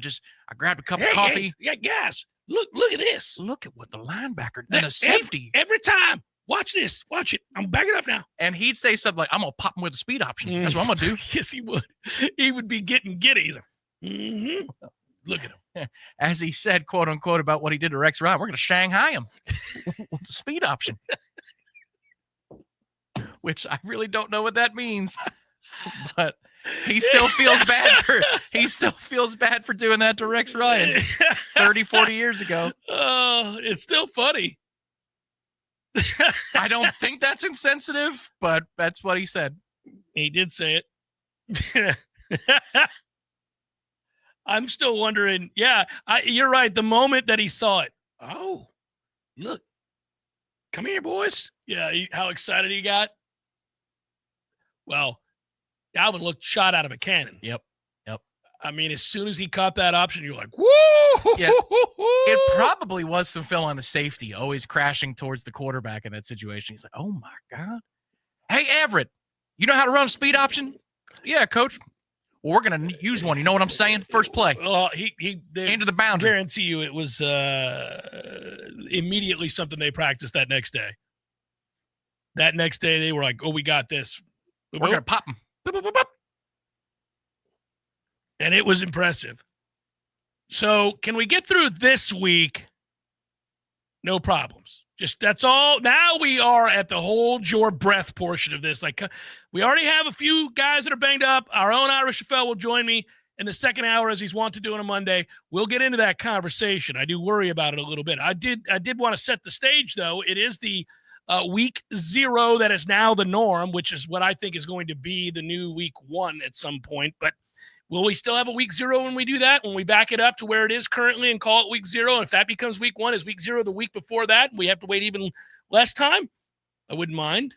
grabbed a cup of coffee. Yeah, guys, look at this. Look at what the linebacker and the safety. Every time. Watch this. Watch it. I'm backing up now. And he'd say something like, I'm going to pop him with a speed option. That's what I'm going to do. Yes, he would. He would be getting giddy. Mm-hmm. Look at him. As he said, quote unquote, about what he did to Rex Ryan, we're going to Shanghai him with the speed option. Which I really don't know what that means. But he still feels bad for doing that to Rex Ryan 30, 40 years ago. Oh, it's still funny. I don't think that's insensitive, but that's what he said. He did say it. I'm still wondering. Yeah, you're right. The moment that he saw it, oh, look, come here, boys. Yeah, how excited he got. Well, Dalvin looked shot out of a cannon. Yep. I mean, as soon as he caught that option, you're like, woo! Yeah. It probably was some film on the safety, always crashing towards the quarterback in that situation. He's like, oh, my God. Hey, Everett, you know how to run a speed option? Yeah, coach. Well, we're going to use one. You know what I'm saying? First play. Into the boundary. I guarantee you it was immediately something they practiced that next day. That next day, they were like, oh, we got this. We're going to pop him. And it was impressive. So can we get through this week? No problems. Just that's all. Now we are at the hold your breath portion of this. Like we already have a few guys that are banged up. Our own Ira Schoffel will join me in the second hour as he's wont to do on a Monday. We'll get into that conversation. I do worry about it a little bit. I did want to set the stage, though. It is the week 0 that is now the norm, which is what I think is going to be the new week 1 at some point. But Will we still have a week 0 when we do that? When we back it up to where it is currently and call it week 0? And if that becomes week 1, is week 0 the week before that? We have to wait even less time? I wouldn't mind.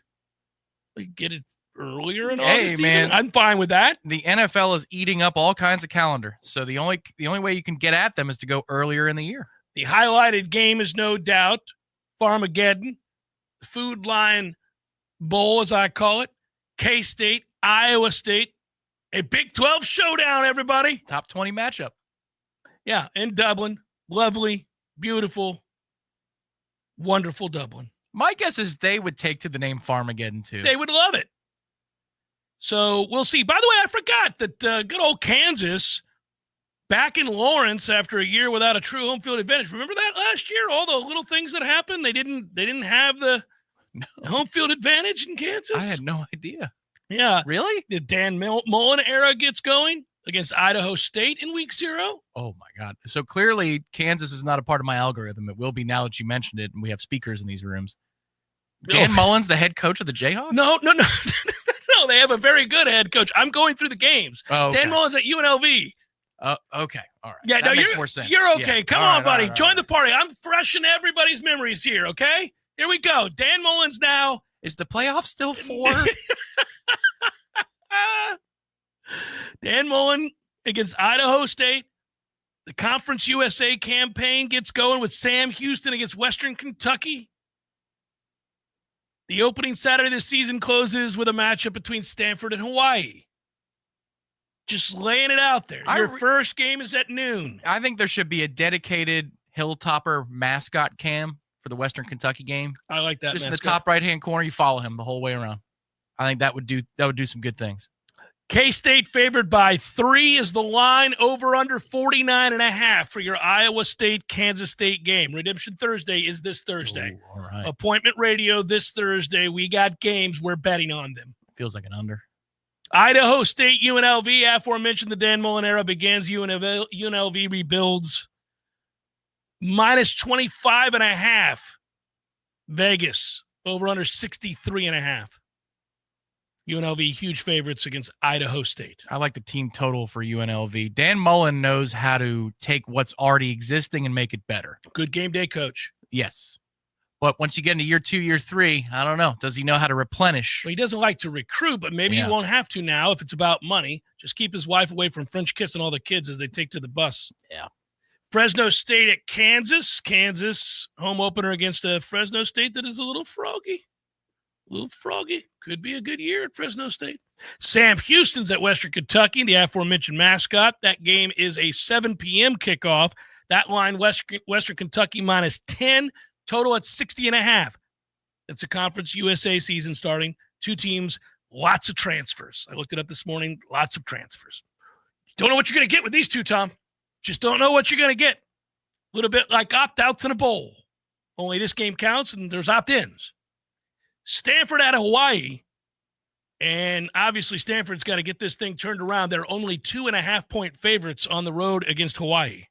We get it earlier in August. Man, even. I'm fine with that. The NFL is eating up all kinds of calendar. So the only way you can get at them is to go earlier in the year. The highlighted game is no doubt Farmageddon, Food Line Bowl, as I call it, K-State, Iowa State, a Big 12 showdown, everybody. Top 20 matchup. Yeah, in Dublin. Lovely, beautiful, wonderful Dublin. My guess is they would take to the name Farmageddon, too. They would love it. So we'll see. By the way, I forgot that good old Kansas back in Lawrence after a year without a true home field advantage. Remember that last year? All the little things that happened. They didn't have the home field advantage in Kansas. I had no idea. Yeah, really? The Dan Mullen era gets going against Idaho State in week 0. Oh my God! So clearly, Kansas is not a part of my algorithm. It will be now that you mentioned it, and we have speakers in these rooms. Dan Mullen's the head coach of the Jayhawks? No. No, they have a very good head coach. I'm going through the games. Oh, okay. Dan Mullen's at UNLV. Okay. All right. Yeah, that makes more sense. You're okay. Yeah. Come on, buddy. Join the party. I'm fresh in everybody's memories here, okay? Here we go. Dan Mullen's now. Is the playoff still 4? Dan Mullen against Idaho State. The Conference USA campaign gets going with Sam Houston against Western Kentucky. The opening Saturday of the season closes with a matchup between Stanford and Hawaii. Just laying it out there. Your first game is at noon. I think there should be a dedicated Hilltopper mascot cam for the Western Kentucky game. I like that. Just mascot. in the top right-hand corner, you follow him the whole way around. I think that would do some good things. K-State favored by 3 is the line, over under 49.5 for your Iowa State-Kansas State game. Redemption Thursday is this Thursday. Ooh, all right. Appointment radio this Thursday. We got games. We're betting on them. Feels like an under. Idaho State, UNLV. Aforementioned the Dan Mullen era begins. UNLV rebuilds. Minus 25.5. Vegas, over under 63.5. UNLV, huge favorites against Idaho State. I like the team total for UNLV. Dan Mullen knows how to take what's already existing and make it better. Good game day coach. Yes. But once you get into year 2, year 3, I don't know. Does he know how to replenish? Well, he doesn't like to recruit, but maybe he won't have to now if it's about money. Just keep his wife away from French kissing all the kids as they take to the bus. Yeah. Fresno State at Kansas. Kansas, home opener against a Fresno State that is a little froggy. Could be a good year at Fresno State. Sam Houston's at Western Kentucky, the aforementioned mascot. That game is a 7 p.m. kickoff. That line, Western Kentucky minus 10, total at 60.5. It's a Conference USA season starting. 2 teams, lots of transfers. I looked it up this morning, lots of transfers. Don't know what you're going to get with these 2, Tom. Just don't know what you're going to get. A little bit like opt-outs in a bowl. Only this game counts and there's opt-ins. Stanford at Hawaii, and obviously Stanford's got to get this thing turned around. They're only 2.5-point favorites on the road against Hawaii.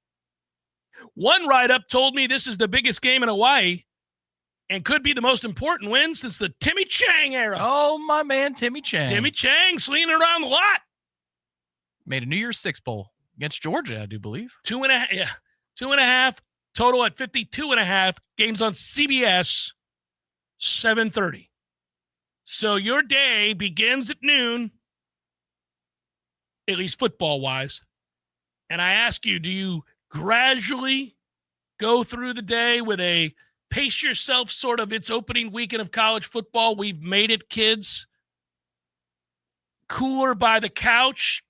One write-up told me this is the biggest game in Hawaii and could be the most important win since the Timmy Chang era. Oh, my man, Timmy Chang. Timmy Chang slinging it around the lot. Made a New Year's Six Bowl against Georgia, I do believe. 2.5, yeah. 2.5, total at 52.5. Games on CBS, 7:30. So your day begins at noon, at least football-wise. And I ask you, do you gradually go through the day with a pace yourself sort of it's opening weekend of college football? We've made it, kids. Cooler by the couch,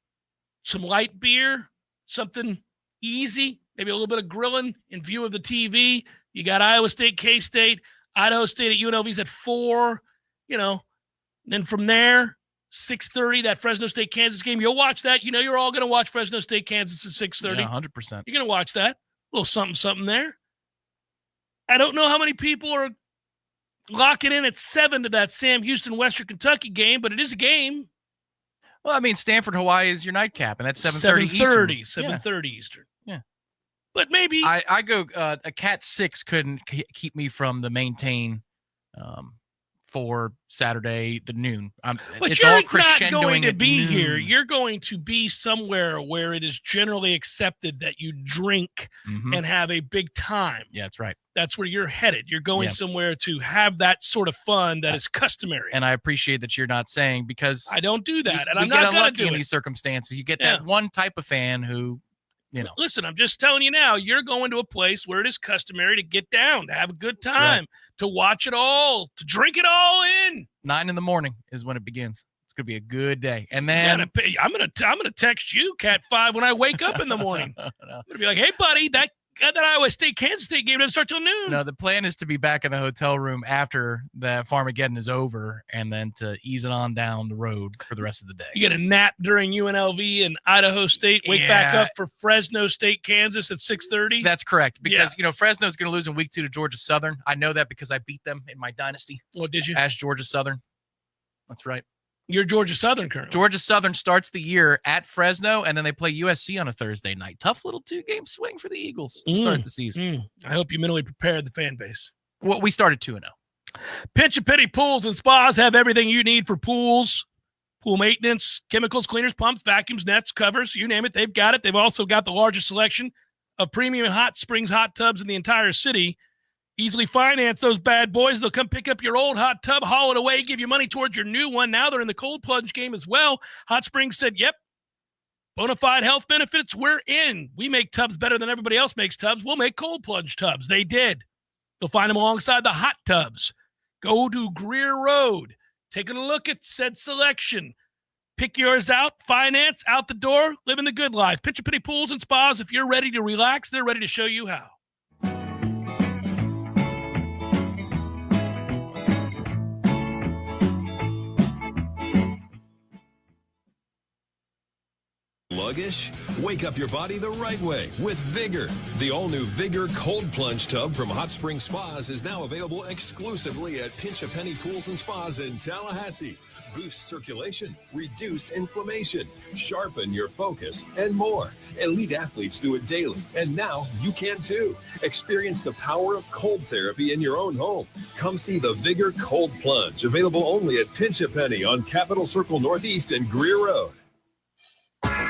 some light beer, something easy, maybe a little bit of grilling in view of the TV. You got Iowa State, K-State, Idaho State at UNLV's at 4, Then from there, 6:30, that Fresno State-Kansas game. You'll watch that. You're all going to watch Fresno State-Kansas at 6:30. Yeah, 100%. You're going to watch that. A little something there. I don't know how many people are locking in at 7 to that Sam Houston-Western Kentucky game, but it is a game. Well, I mean, Stanford-Hawaii is your nightcap, and that's 7:30 Eastern. 7:30 Eastern. Yeah. But maybe. I go, a Cat 6 couldn't keep me from the maintain for Saturday, the noon. But it's you're all not going to at be noon. here. You're going to be somewhere where it is generally accepted that you drink and have a big time. Yeah, that's right. That's where you're headed. You're going somewhere to have that sort of fun that is customary. And I appreciate that you're not saying, because I don't do that, and we I'm get not going to unlucky do in it. these circumstances. You get that one type of fan who, Listen, I'm just telling you now, you're going to a place where it is customary to get down, to have a good time, to watch it all, to drink it all in. 9 a.m. is when it begins. It's going to be a good day. And then I'm gonna text you, Cat 5, when I wake up in the morning. I'm going to be like, hey, buddy, that Iowa State, Kansas State game doesn't start till noon. No, the plan is to be back in the hotel room after the Farmageddon is over, and then to ease it on down the road for the rest of the day. You get a nap during UNLV and Idaho State, wake back up for Fresno State, Kansas at 6:30. That's correct, because Fresno's going to lose in week 2 to Georgia Southern. I know that because I beat them in my dynasty. Oh, did you? As Georgia Southern. That's right. You're Georgia Southern currently. Georgia Southern starts the year at Fresno, and then they play USC on a Thursday night. Tough little 2-game swing for the Eagles to start the season. I hope you mentally prepared the fan base. Well, we started 2-0. Pinch a Penny Pools and Spas have everything you need for pools, pool maintenance, chemicals, cleaners, pumps, vacuums, nets, covers, you name it. They've got it. They've also got the largest selection of premium hot springs hot tubs in the entire city. Easily finance those bad boys. They'll come pick up your old hot tub, haul it away, give you money towards your new one. Now they're in the cold plunge game as well. Hot Springs said, yep, bona fide health benefits, we're in. We make tubs better than everybody else makes tubs. We'll make cold plunge tubs. They did. You'll find them alongside the hot tubs. Go to Greer Road. Take a look at said selection. Pick yours out, finance, out the door, living the good life. Pinch a Penny Pools and Spas. If you're ready to relax, they're ready to show you how. Sluggish? Wake up your body the right way with Vigor. The all-new Vigor Cold Plunge Tub from Hot Spring Spas is now available exclusively at Pinch a Penny Pools and Spas in Tallahassee. Boost circulation, reduce inflammation, sharpen your focus, and more. Elite athletes do it daily, and now you can too. Experience the power of cold therapy in your own home. Come see the Vigor Cold Plunge, available only at Pinch a Penny on Capitol Circle Northeast and Greer Road.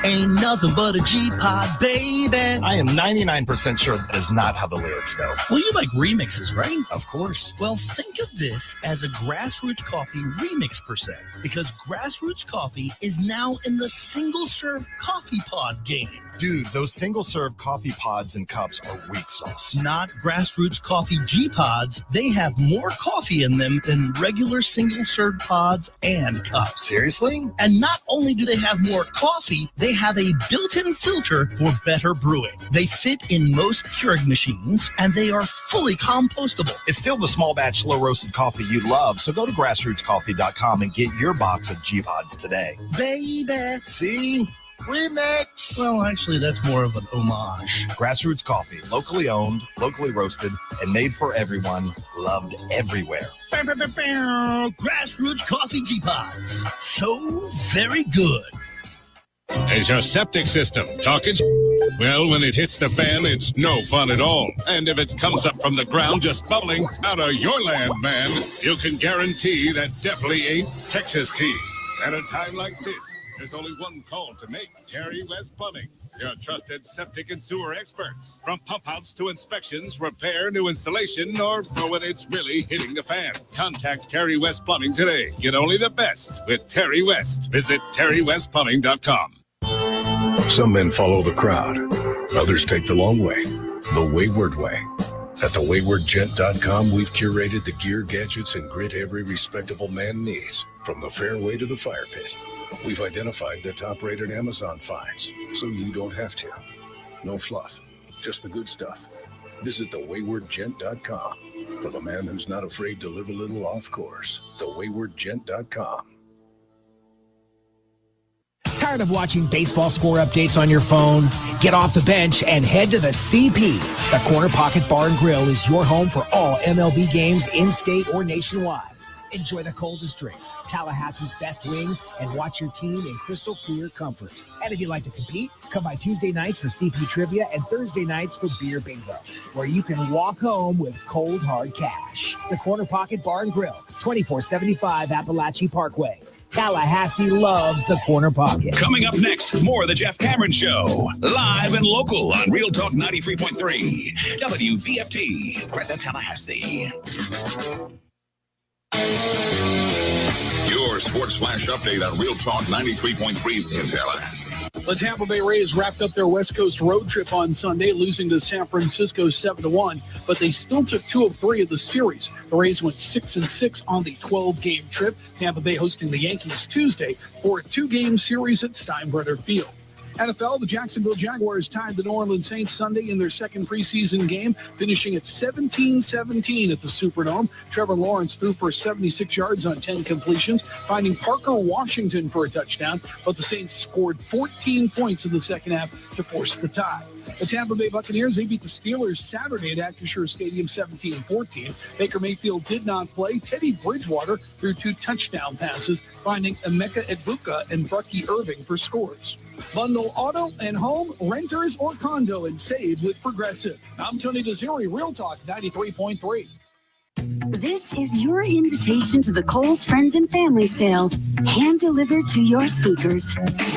Ain't nothing but a G-Pod, baby. I am 99% sure that is not how the lyrics go. Well, you like remixes, right? Of course. Well, think of this as a Grassroots Coffee remix per se, because Grassroots Coffee is now in the single-serve coffee pod game. Dude, those single-serve coffee pods and cups are weak sauce. Not Grassroots Coffee G-Pods. They have more coffee in them than regular single-serve pods and cups. Seriously? And not only do they have more coffee, they have a built-in filter for better brewing. They fit in most Keurig machines, and they are fully compostable. It's still the small batch, slow-roasted coffee you love, so go to grassrootscoffee.com and get your box of G-Pods today. Baby. See? Remix! Well, actually, that's more of an homage. Grassroots Coffee, locally owned, locally roasted, and made for everyone, loved everywhere. Grassroots Coffee G-Pods. So very good. Is your septic system talking? Well, when it hits the fan, it's no fun at all. And if it comes up from the ground just bubbling out of your land, man, you can guarantee that definitely ain't Texas tea. At a time like this, there's only one call to make. Terry West Plumbing, your trusted septic and sewer experts. From pump outs to inspections, repair, new installation, or for when it's really hitting the fan. Contact Terry West Plumbing today. Get only the best with Terry West. Visit terrywestplumbing.com. Some men follow the crowd. Others take the long way, the wayward way. At thewaywardgent.com, we've curated the gear, gadgets, and grit every respectable man needs, from the fairway to the fire pit. We've identified the top-rated Amazon finds, so you don't have to. No fluff, just the good stuff. Visit thewaywardgent.com for the man who's not afraid to live a little off course. Thewaywardgent.com. Tired of watching baseball score updates on your phone? Get off the bench and head to the CP. The Corner Pocket Bar and Grill is your home for all MLB games in-state or nationwide. Enjoy the coldest drinks, Tallahassee's best wings, and watch your team in crystal clear comfort. And if you'd like to compete, come by Tuesday nights for CP Trivia and Thursday nights for Beer Bingo, where you can walk home with cold, hard cash. The Corner Pocket Bar and Grill, 2475 Appalachian Parkway. Tallahassee loves the Corner Pocket. Coming up next, more of the Jeff Cameron Show. Live and local on Real Talk 93.3. WVFT, Greta, Tallahassee. Your Sports Flash update on Real Talk 93.3 in Tallahassee. The Tampa Bay Rays wrapped up their West Coast road trip on Sunday, losing to San Francisco 7-1, but they still took 2 of 3 of the series. The Rays went 6-6 on the 12-game trip. Tampa Bay hosting the Yankees Tuesday for a 2-game series at Steinbrenner Field. NFL, the Jacksonville Jaguars tied the New Orleans Saints Sunday in their second preseason game, finishing at 17-17 at the Superdome. Trevor Lawrence threw for 76 yards on 10 completions, finding Parker Washington for a touchdown, but the Saints scored 14 points in the second half to force the tie. The Tampa Bay Buccaneers, they beat the Steelers Saturday at Acrisure Stadium 17-14. Baker Mayfield did not play. Teddy Bridgewater threw 2 touchdown passes, finding Emeka Egbuka and Bucky Irving for scores. Bundle auto and home, renters, or condo and save with Progressive. I'm Tony Desiri, Real Talk 93.3. This is your invitation to the Kohl's Friends and Family Sale, hand-delivered to your speakers.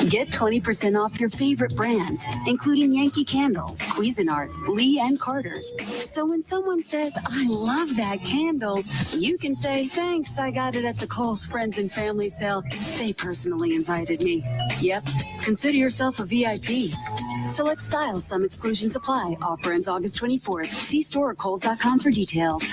Get 20% off your favorite brands, including Yankee Candle, Cuisinart, Lee & Carter's. So when someone says, I love that candle, you can say, thanks, I got it at the Kohl's Friends and Family Sale. They personally invited me. Yep, consider yourself a VIP. Select styles, some exclusions apply. Offer ends August 24th. See store at Kohls.com for details.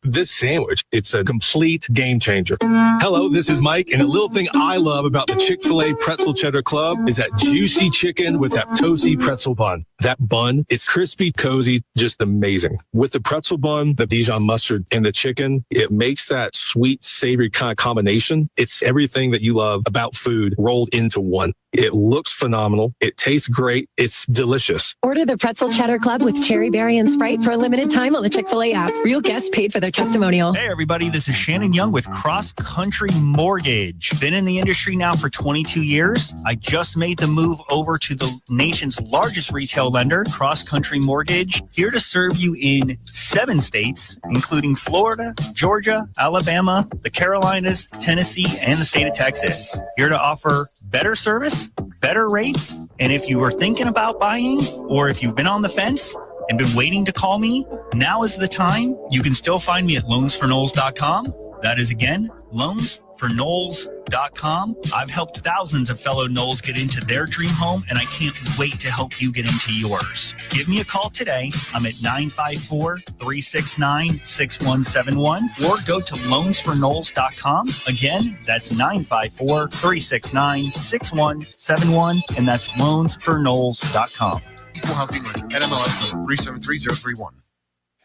This sandwich, it's a complete game changer. Hello, this is Mike, and a little thing I love about the Chick-fil-A Pretzel Cheddar Club is that juicy chicken with that toasty pretzel bun. That bun, it's crispy, cozy, just amazing. With the pretzel bun, the Dijon mustard, and the chicken, it makes that sweet, savory kind of combination. It's everything that you love about food rolled into one. It looks phenomenal. It tastes great. It's delicious. Order the Pretzel Cheddar Club with Cherry Berry and Sprite for a limited time on the Chick-fil-A app. Real guests paid for their testimonial. Hey, everybody. This is Shannon Young with Cross Country Mortgage. Been in the industry now for 22 years. I just made the move over to the nation's largest retail lender, Cross Country Mortgage, here to serve you in 7 states, including Florida, Georgia, Alabama, the Carolinas, Tennessee, and the state of Texas. Here to offer better service, better rates, and if you were thinking about buying or if you've been on the fence and been waiting to call me, now is the time. You can still find me at loansforknowles.com. That is, again, loansforknowles.com. I've helped thousands of fellow Knowles get into their dream home, and I can't wait to help you get into yours. Give me a call today. I'm at 954-369-6171, or go to loansforknowles.com. Again, that's 954-369-6171, and that's loansforknowles.com. Equal housing lender. NMLS number 373031.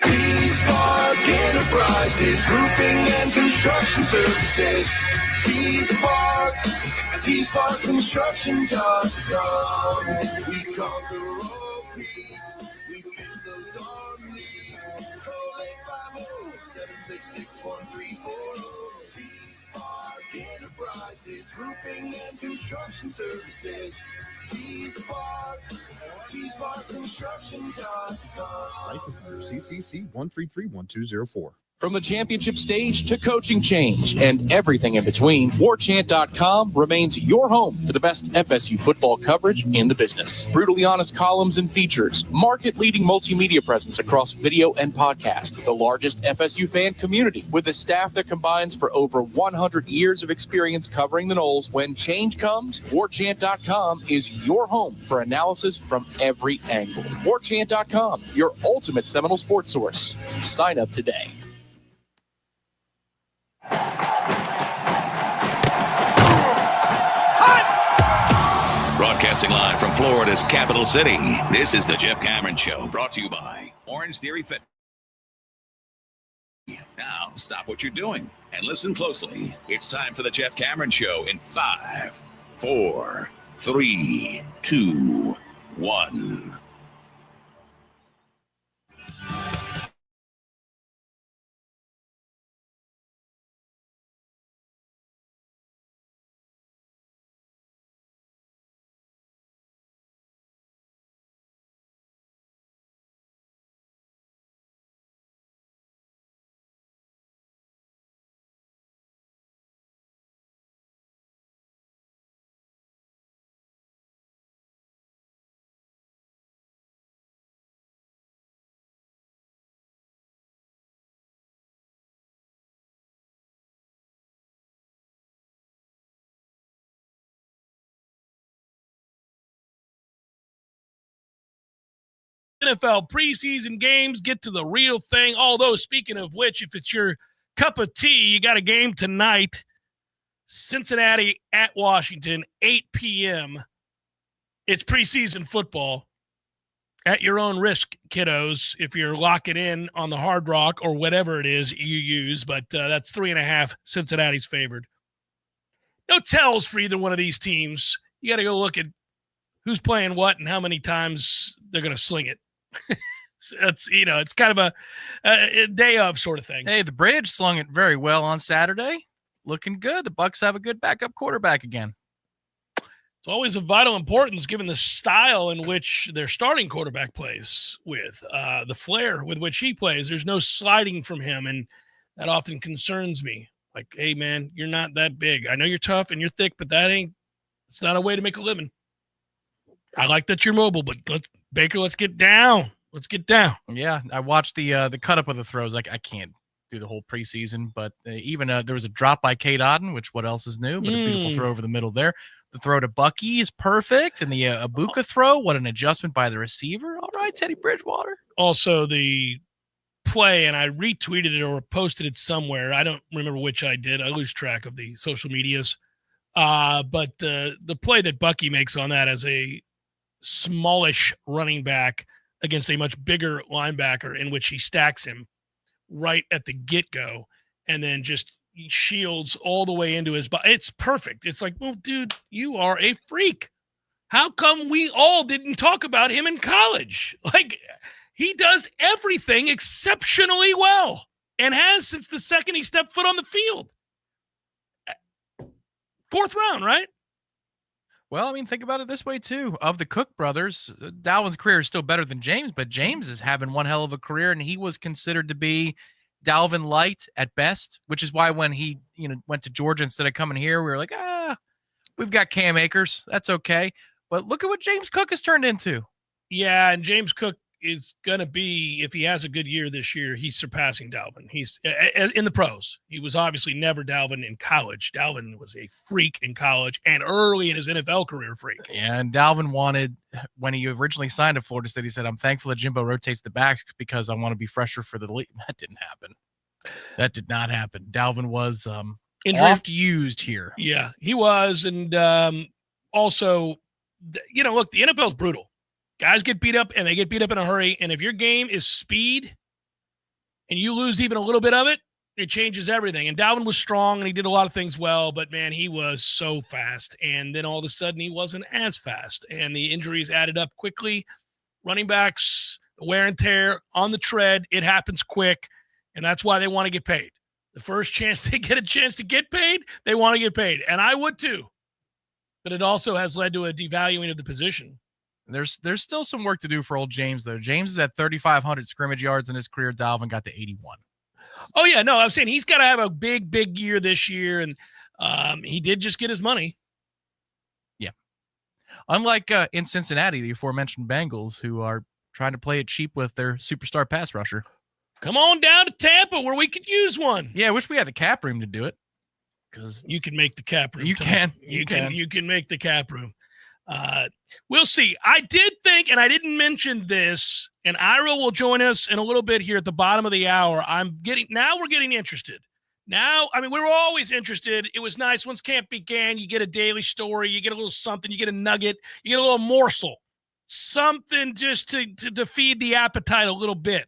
T-Spark Enterprises, roofing and construction services. T-Spark Construction.com. We conquer all peaks. We fix those dark leaks. Call 850-766-1340. T-Spark Enterprises, roofing and construction services. T-Spark Construction.com. License number CCC 1331204. From the championship stage to coaching change and everything in between, Warchant.com remains your home for the best FSU football coverage in the business. Brutally honest columns and features, market-leading multimedia presence across video and podcast, the largest FSU fan community with a staff that combines for over 100 years of experience covering the Noles. When change comes, Warchant.com is your home for analysis from every angle. Warchant.com, your ultimate Seminole sports source. Sign up today. Broadcasting live from Florida's capital city, this is the Jeff Cameron Show, brought to you by Orange Theory Fit. Now, stop what you're doing and listen closely. It's time for the Jeff Cameron Show in 5, 4, 3, 2, 1. NFL preseason games, get to the real thing. Although, speaking of which, if it's your cup of tea, you got a game tonight. Cincinnati at Washington, 8 p.m. It's preseason football. At your own risk, kiddos, if you're locking in on the Hard Rock or whatever it is you use. But that's 3.5. Cincinnati's favored. No tells for either one of these teams. You got to go look at who's playing what and how many times they're going to sling it. That's, it's kind of a day of sort of thing. Hey, the Bridge slung it very well on Saturday. Looking good. The Bucs have a good backup quarterback again. It's always of vital importance given the style in which their starting quarterback plays with, the flair with which he plays. There's no sliding from him, and that often concerns me. Like, hey, man, you're not that big. I know you're tough and you're thick, but it's not a way to make a living. I like that you're mobile, but let's get down. Let's get down. Yeah, I watched the cut up of the throws. Like, I can't do the whole preseason, but even there was a drop by Kate Otten, which what else is new, but a beautiful throw over the middle there. The throw to Bucky is perfect, and the Abuka throw, what an adjustment by the receiver. All right, Teddy Bridgewater. Also, the play, and I retweeted it or posted it somewhere. I don't remember which I did. I lose track of the social medias. But the play that Bucky makes on that as a smallish running back against a much bigger linebacker, in which he stacks him right at the get-go and then just shields all the way into his body. It's perfect. It's like, well, dude, you are a freak. How come we all didn't talk about him in college? Like, he does everything exceptionally well and has since the second he stepped foot on the field. 4th round, right? Well, I mean, think about it this way, too. Of the Cook brothers, Dalvin's career is still better than James, but James is having one hell of a career, and he was considered to be Dalvin light at best, which is why when he went to Georgia instead of coming here, we were like, we've got Cam Akers. That's okay. But look at what James Cook has turned into. Yeah, and James Cook is going to be, if he has a good year this year, he's surpassing Dalvin. He's in the pros. He was obviously never Dalvin in college. Dalvin was a freak in college and early in his NFL career freak. Yeah, and Dalvin wanted, when he originally signed to Florida State, he said, I'm thankful that Jimbo rotates the backs because I want to be fresher for the league. That didn't happen. That did not happen. Dalvin was oft used here. Yeah, he was. And also, look, the NFL is brutal. Guys get beat up, and they get beat up in a hurry. And if your game is speed and you lose even a little bit of it, it changes everything. And Dalvin was strong, and he did a lot of things well. But, man, he was so fast. And then all of a sudden he wasn't as fast. And the injuries added up quickly. Running backs, wear and tear on the tread, it happens quick. And that's why they want to get paid. The first chance they get a chance to get paid, they want to get paid. And I would too. But it also has led to a devaluing of the position. There's still some work to do for old James, though. James is at 3,500 scrimmage yards in his career. Dalvin got to 81. Oh, yeah. No, I'm saying he's got to have a big, big year this year. And he did just get his money. Yeah. Unlike in Cincinnati, the aforementioned Bengals, who are trying to play it cheap with their superstar pass rusher. Come on down to Tampa where we could use one. Yeah, I wish we had the cap room to do it. Because you can make the cap room. You can make the cap room. We'll see. I did think, and I didn't mention this, and Ira will join us in a little bit here at the bottom of the hour. We're getting interested. Now, I mean, we were always interested. It was nice once camp began. You get a daily story, you get a little something, you get a nugget, you get a little morsel, something just to feed the appetite a little bit.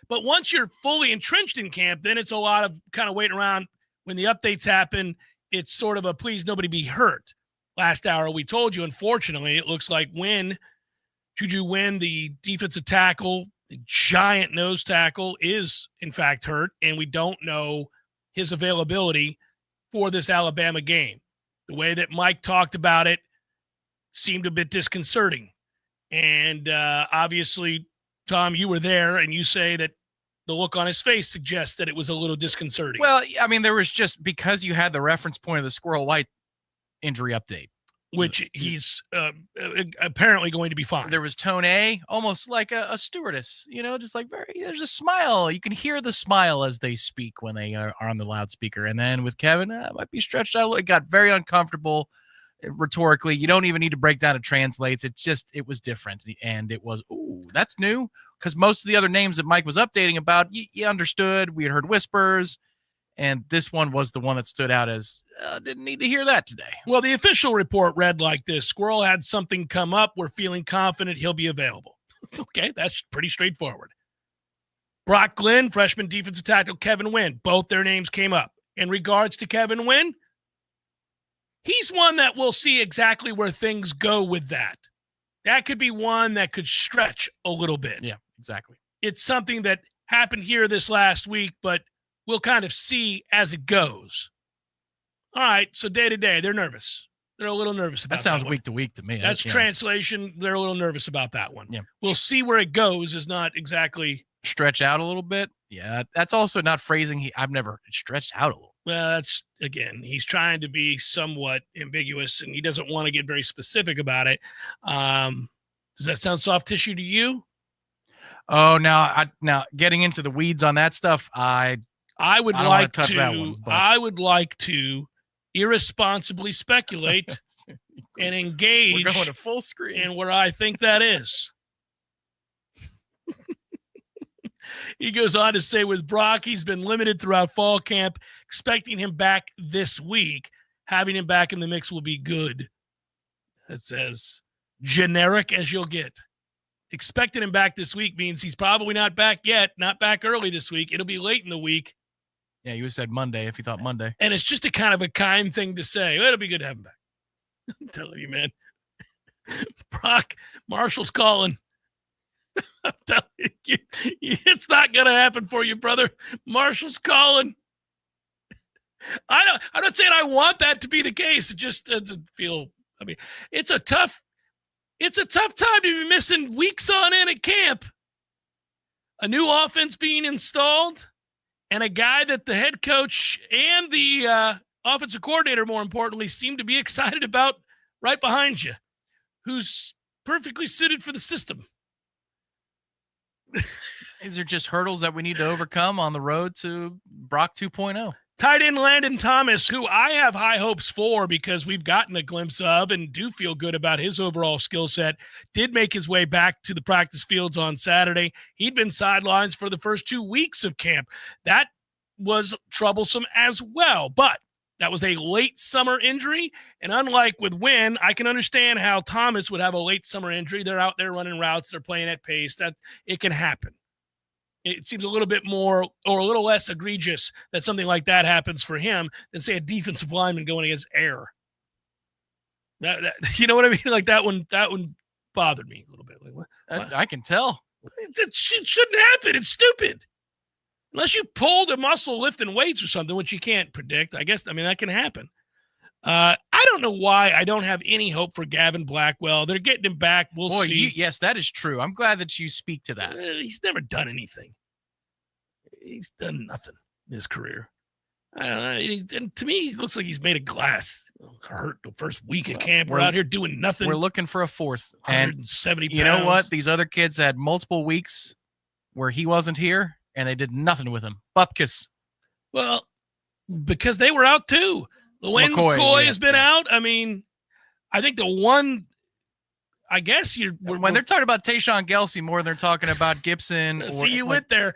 But once you're fully entrenched in camp, then it's a lot of kind of waiting around. When the updates happen, it's sort of a please nobody be hurt. Last hour, we told you, unfortunately, it looks like Juju Wynn, the defensive tackle, the giant nose tackle, is in fact hurt, and we don't know his availability for this Alabama game. The way that Mike talked about it seemed a bit disconcerting. And obviously, Tom, you were there, and you say that the look on his face suggests that it was a little disconcerting. Well, I mean, there was just, because you had the reference point of the Squirrel White injury update, which he's apparently going to be fine. There was Tone A, almost like a stewardess, just like there's a smile. You can hear the smile as they speak when they are on the loudspeaker. And then with Kevin, it might be stretched out. It got very uncomfortable. rhetorically. You don't even need to break down it translates. It was different. And it was, ooh, that's new. Because most of the other names that Mike was updating about, you understood. We had heard whispers. And this one was the one that stood out as, didn't need to hear that today. Well, the official report read like this. Squirrel had something come up. We're feeling confident he'll be available. Okay, that's pretty straightforward. Brock Glenn, freshman defensive tackle, Kevin Wynn, both their names came up. In regards to Kevin Wynn, he's one that we'll see exactly where things go with that. That could be one that could stretch a little bit. Yeah, exactly. It's something that happened here this last week, but we'll kind of see as it goes. All right, so day to day, they're nervous. They're a little nervous about that. That sounds one. week to week to me. That's translation. They're a little nervous about that one. Yeah. We'll see where it goes is not exactly. Stretch out a little bit. Yeah, that's also not phrasing. I've never stretched out a little. Well, that's, again, he's trying to be somewhat ambiguous, and he doesn't want to get very specific about it. Does that sound soft tissue to you? Oh, now getting into the weeds on that stuff, I would like to irresponsibly speculate and engage. We're going to full screen. And where I think that is. He goes on to say with Brock, he's been limited throughout fall camp, expecting him back this week. Having him back in the mix will be good. That's as generic as you'll get. Expecting him back this week means he's probably not back yet, not back early this week. It'll be late in the week. Yeah, you said Monday if you thought Monday. And it's just a kind of a kind thing to say. Well, it'll be good to have him back. I'm telling you, man. Brock, Marshall's calling. I'm telling you, it's not going to happen for you, brother. Marshall's calling. I'm not saying I want that to be the case. It just doesn't feel, I mean, it's a tough time to be missing weeks on end at camp. A new offense being installed and a guy that the head coach and the offensive coordinator, more importantly, seem to be excited about right behind you, who's perfectly suited for the system. These are just hurdles that we need to overcome on the road to Brock 2.0. Tight end Landon Thomas, who I have high hopes for because we've gotten a glimpse of and do feel good about his overall skill set, did make his way back to the practice fields on Saturday. He'd been sidelines for the first 2 weeks of camp. That was troublesome as well, but that was a late summer injury. And unlike with Wynn, I can understand how Thomas would have a late summer injury. They're out there running routes. They're playing at pace. That it can happen. It seems a little bit more or a little less egregious that something like that happens for him than, say, a defensive lineman going against air. That you know what I mean? Like that one bothered me a little bit. Like, what? I can tell. It shouldn't happen. It's stupid. Unless you pulled a muscle lifting weights or something, which you can't predict. I guess, I mean, that can happen. I don't know why I don't have any hope for Gavin Blackwell. They're getting him back. We'll see. Yes, that is true. I'm glad that you speak to that. He's never done anything. He's done nothing in his career. I don't know. And to me, it looks like he's made of glass. Hurt the first week of camp. We're out here doing nothing. We're looking for a fourth. 170 pounds. You know what? These other kids had multiple weeks where he wasn't here, and they did nothing with him. Bupkis. Well, because they were out too. Lewin McCoy has been out. I mean, I think the one, I guess when they're talking about Tayshaun Gelsey more than they're talking about Gibson. You went there.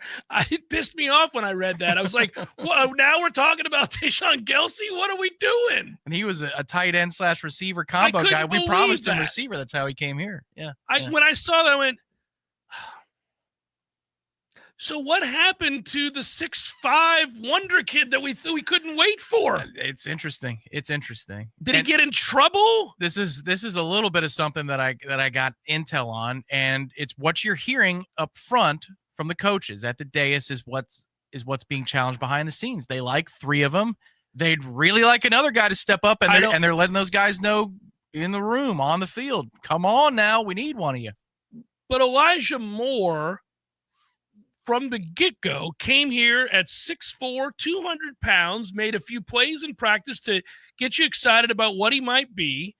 It pissed me off when I read that. I was like, well, now we're talking about Tayshaun Gelsey? What are we doing? And he was a tight end / receiver combo guy. We promised him receiver. That's how he came here. Yeah. When I saw that, I went, so what happened to the 6'5" wonder kid that we couldn't wait for? It's interesting. Did he get in trouble? This is a little bit of something that I got intel on, and it's what you're hearing up front from the coaches at the dais is what's being challenged behind the scenes. They like 3 of them. They'd really like another guy to step up, and they're letting those guys know in the room, on the field. Come on now, we need one of you. But Elijah Moore, from the get-go, came here at 6'4", 200 pounds, made a few plays in practice to get you excited about what he might be.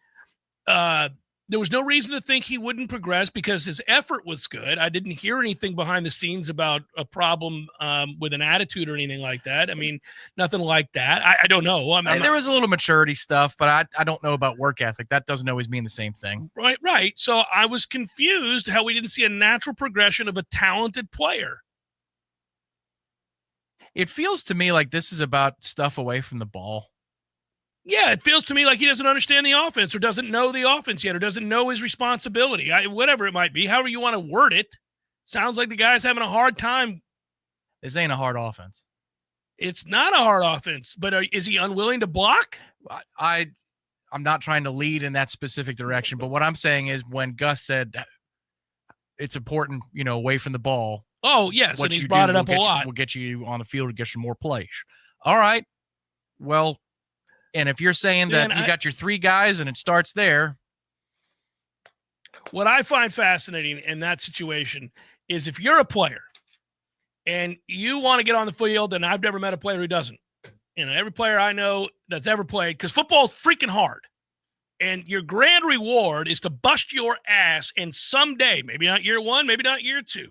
There was no reason to think he wouldn't progress because his effort was good. I didn't hear anything behind the scenes about a problem with an attitude or anything like that. I mean, nothing like that. I don't know. There was a little maturity stuff, but I don't know about work ethic. That doesn't always mean the same thing. Right. So I was confused how we didn't see a natural progression of a talented player. It feels to me like this is about stuff away from the ball. Yeah, it feels to me like he doesn't understand the offense or doesn't know the offense yet or doesn't know his responsibility. Whatever it might be, however you want to word it. Sounds like the guy's having a hard time. This ain't a hard offense. It's not a hard offense, but is he unwilling to block? I'm not trying to lead in that specific direction, but what I'm saying is when Gus said it's important, away from the ball. Oh, yes, and he's brought it up a lot. We'll get you on the field to get you more plays. All right. Well, and if you're saying that you got your 3 guys and it starts there. What I find fascinating in that situation is if you're a player and you want to get on the field, and I've never met a player who doesn't. Every player I know that's ever played, because football's freaking hard. And your grand reward is to bust your ass, and someday, maybe not year 1, maybe not year 2,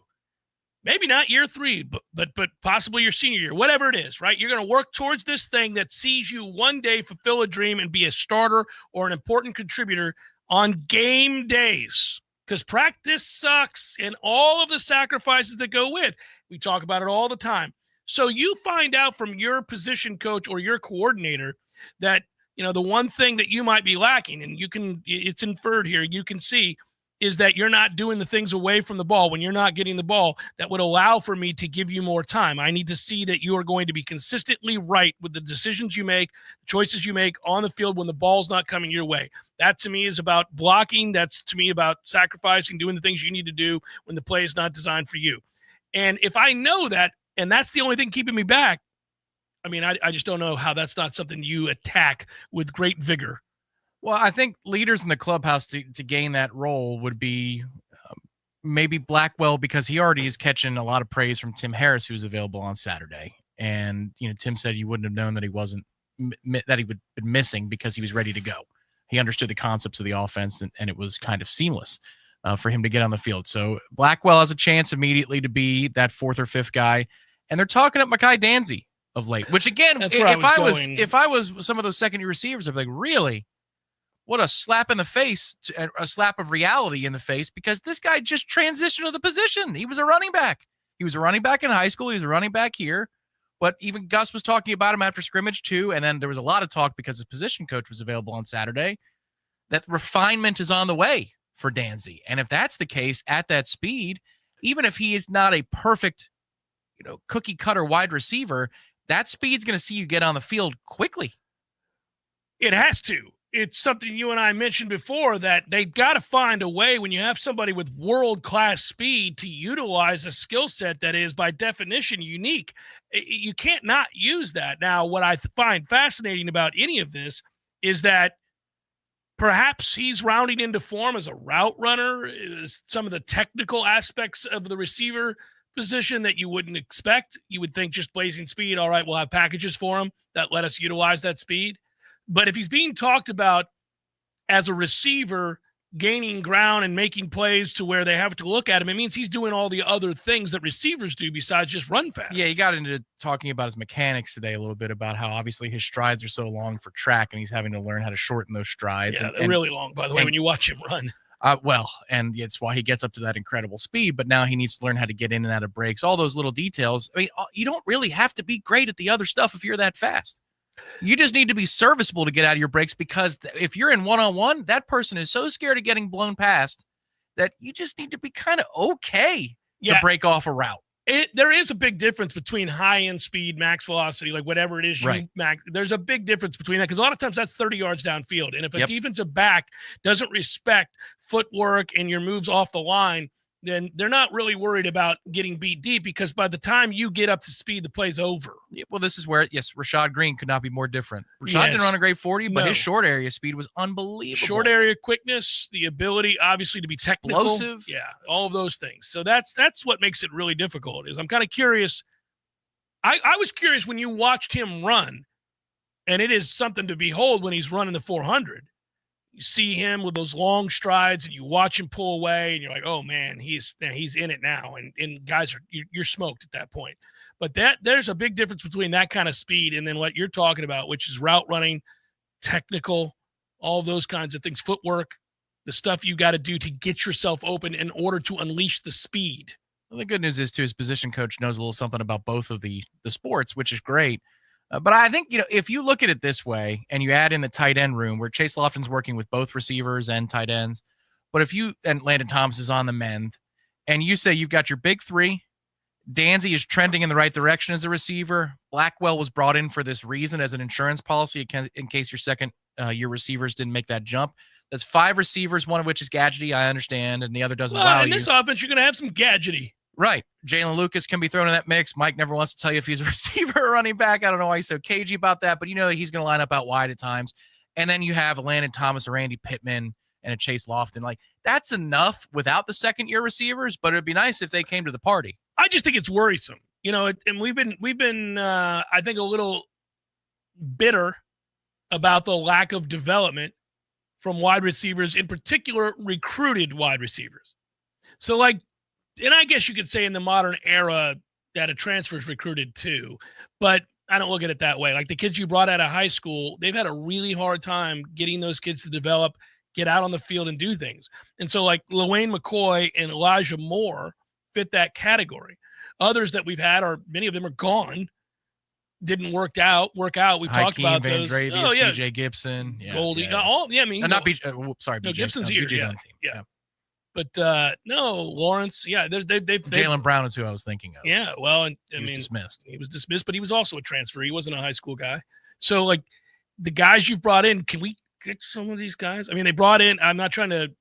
maybe not year 3, but possibly your senior year, whatever it is, right? You're going to work towards this thing that sees you one day fulfill a dream and be a starter or an important contributor on game days, because practice sucks and all of the sacrifices that go with. We talk about it all the time. So you find out from your position coach or your coordinator that, the one thing that you might be lacking, and it's inferred here, you can see, is that you're not doing the things away from the ball when you're not getting the ball that would allow for me to give you more time. I need to see that you are going to be consistently right with the decisions you make, the choices you make on the field when the ball's not coming your way. That to me is about blocking. That's to me about sacrificing, doing the things you need to do when the play is not designed for you. And if I know that, and that's the only thing keeping me back, I mean, I just don't know how that's not something you attack with great vigor. Well, I think leaders in the clubhouse to gain that role would be maybe Blackwell, because he already is catching a lot of praise from Tim Harris, who's available on Saturday. And, Tim said you wouldn't have known that he would been missing because he was ready to go. He understood the concepts of the offense, and it was kind of seamless for him to get on the field. So Blackwell has a chance immediately to be that 4th or 5th guy. And they're talking up Mekhi Danzy of late, which again, if I was some of those second-year receivers, I'd be like, really? What a slap in the face, a slap of reality in the face, because this guy just transitioned to the position. He was a running back. He was a running back in high school. He was a running back here. But even Gus was talking about him after scrimmage too. And then there was a lot of talk because his position coach was available on Saturday that refinement is on the way for Danzy. And if that's the case at that speed, even if he is not a perfect, cookie cutter wide receiver, that speed's going to see you get on the field quickly. It has to. It's something you and I mentioned before, that they've got to find a way when you have somebody with world-class speed to utilize a skill set that is by definition unique. You can't not use that. Now, what I find fascinating about any of this is that perhaps he's rounding into form as a route runner, is some of the technical aspects of the receiver position that you wouldn't expect. You would think just blazing speed, all right, we'll have packages for him that let us utilize that speed. But if he's being talked about as a receiver gaining ground and making plays to where they have to look at him, it means he's doing all the other things that receivers do besides just run fast. Yeah, he got into talking about his mechanics today a little bit, about how obviously his strides are so long for track and he's having to learn how to shorten those strides. Yeah, they're really long, by the way, when you watch him run. And it's why he gets up to that incredible speed, but now he needs to learn how to get in and out of breaks, all those little details. I mean, you don't really have to be great at the other stuff if you're that fast. You just need to be serviceable to get out of your breaks, because if you're in one-on-one, that person is so scared of getting blown past that you just need to be kind of okay to break off a route. There is a big difference between high-end speed, max velocity, like whatever it is, max. There's a big difference between that, because a lot of times that's 30 yards downfield. And if a defensive back doesn't respect footwork and your moves off the line, then they're not really worried about getting beat deep, because by the time you get up to speed, the play's over. Yeah, well, this is where, Rashad Green could not be more different. Rashad didn't run a great 40, but his short area speed was unbelievable. Short area quickness, the ability, obviously, to be technical. Explosive. Yeah, all of those things. So that's what makes it really difficult. Is I'm kind of curious. I was curious when you watched him run, and it is something to behold when he's running the 400. You see him with those long strides, and you watch him pull away, and you're like, oh, man, he's in it now. And guys, you're smoked at that point. But there's a big difference between that kind of speed and then what you're talking about, which is route running, technical, all those kinds of things, footwork, the stuff you got to do to get yourself open in order to unleash the speed. Well, the good news is, too, his position coach knows a little something about both of the sports, which is great. But I think, if you look at it this way and you add in the tight end room where Chase Lofton's working with both receivers and tight ends, but and Landon Thomas is on the mend, and you say you've got your big three, Danzy is trending in the right direction as a receiver. Blackwell was brought in for this reason as an insurance policy in case your second year receivers didn't make that jump. That's 5 receivers, one of which is gadgety, I understand, and the other doesn't allow in this offense, you're going to have some gadgety. Right. Jalen Lucas can be thrown in that mix. Mike never wants to tell you if he's a receiver or running back. I don't know why he's so cagey about that, but he's going to line up out wide at times. And then you have a Landon Thomas, a Randy Pittman, and a Chase Lofton. Like, that's enough without the second-year receivers, but it'd be nice if they came to the party. I just think it's worrisome, and we've been I think a little bitter about the lack of development from wide receivers, in particular recruited wide receivers. So and I guess you could say in the modern era that a transfer is recruited too, but I don't look at it that way. Like the kids you brought out of high school, they've had a really hard time getting those kids to develop, get out on the field and do things. And so LaWayne McCoy and Elijah Moore fit that category. Others that we've had many of them are gone. Didn't work out. We've talked about Van those. Dravius, BJ Gibson, Goldie. Not BJ. Sorry, no, BJ. Gibson's here. BJ's on the team. Yeah. But no, Lawrence. Yeah, they've Jalen Brown is who I was thinking of. Yeah, well, and he was dismissed. He was dismissed, but he was also a transfer. He wasn't a high school guy. So the guys you've brought in, can we get some of these guys? I mean, they brought in. I'm not trying to.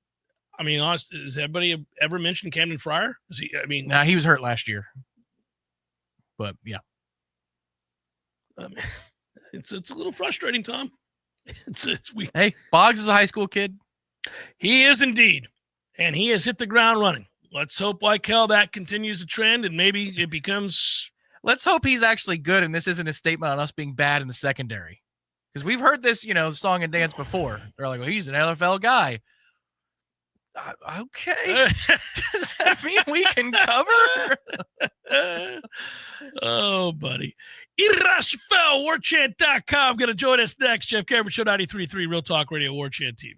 I mean, honest, has everybody ever mentioned Camden Fryer? Is he? I mean, he was hurt last year. But yeah. It's a little frustrating, Tom. It's weird. Hey, Boggs is a high school kid. He is indeed, and he has hit the ground running. Let's hope, like hell, that continues the trend, and maybe it becomes. Let's hope he's actually good, and this isn't a statement on us being bad in the secondary, because we've heard this, song and dance before. They're like, "Well, he's an NFL guy." Okay. Does that mean we can cover? Oh, buddy. Ira Schoffel, Warchant.com. Going to join us next. Jeff Cameron Show 93.3 Real Talk Radio, Warchant TV.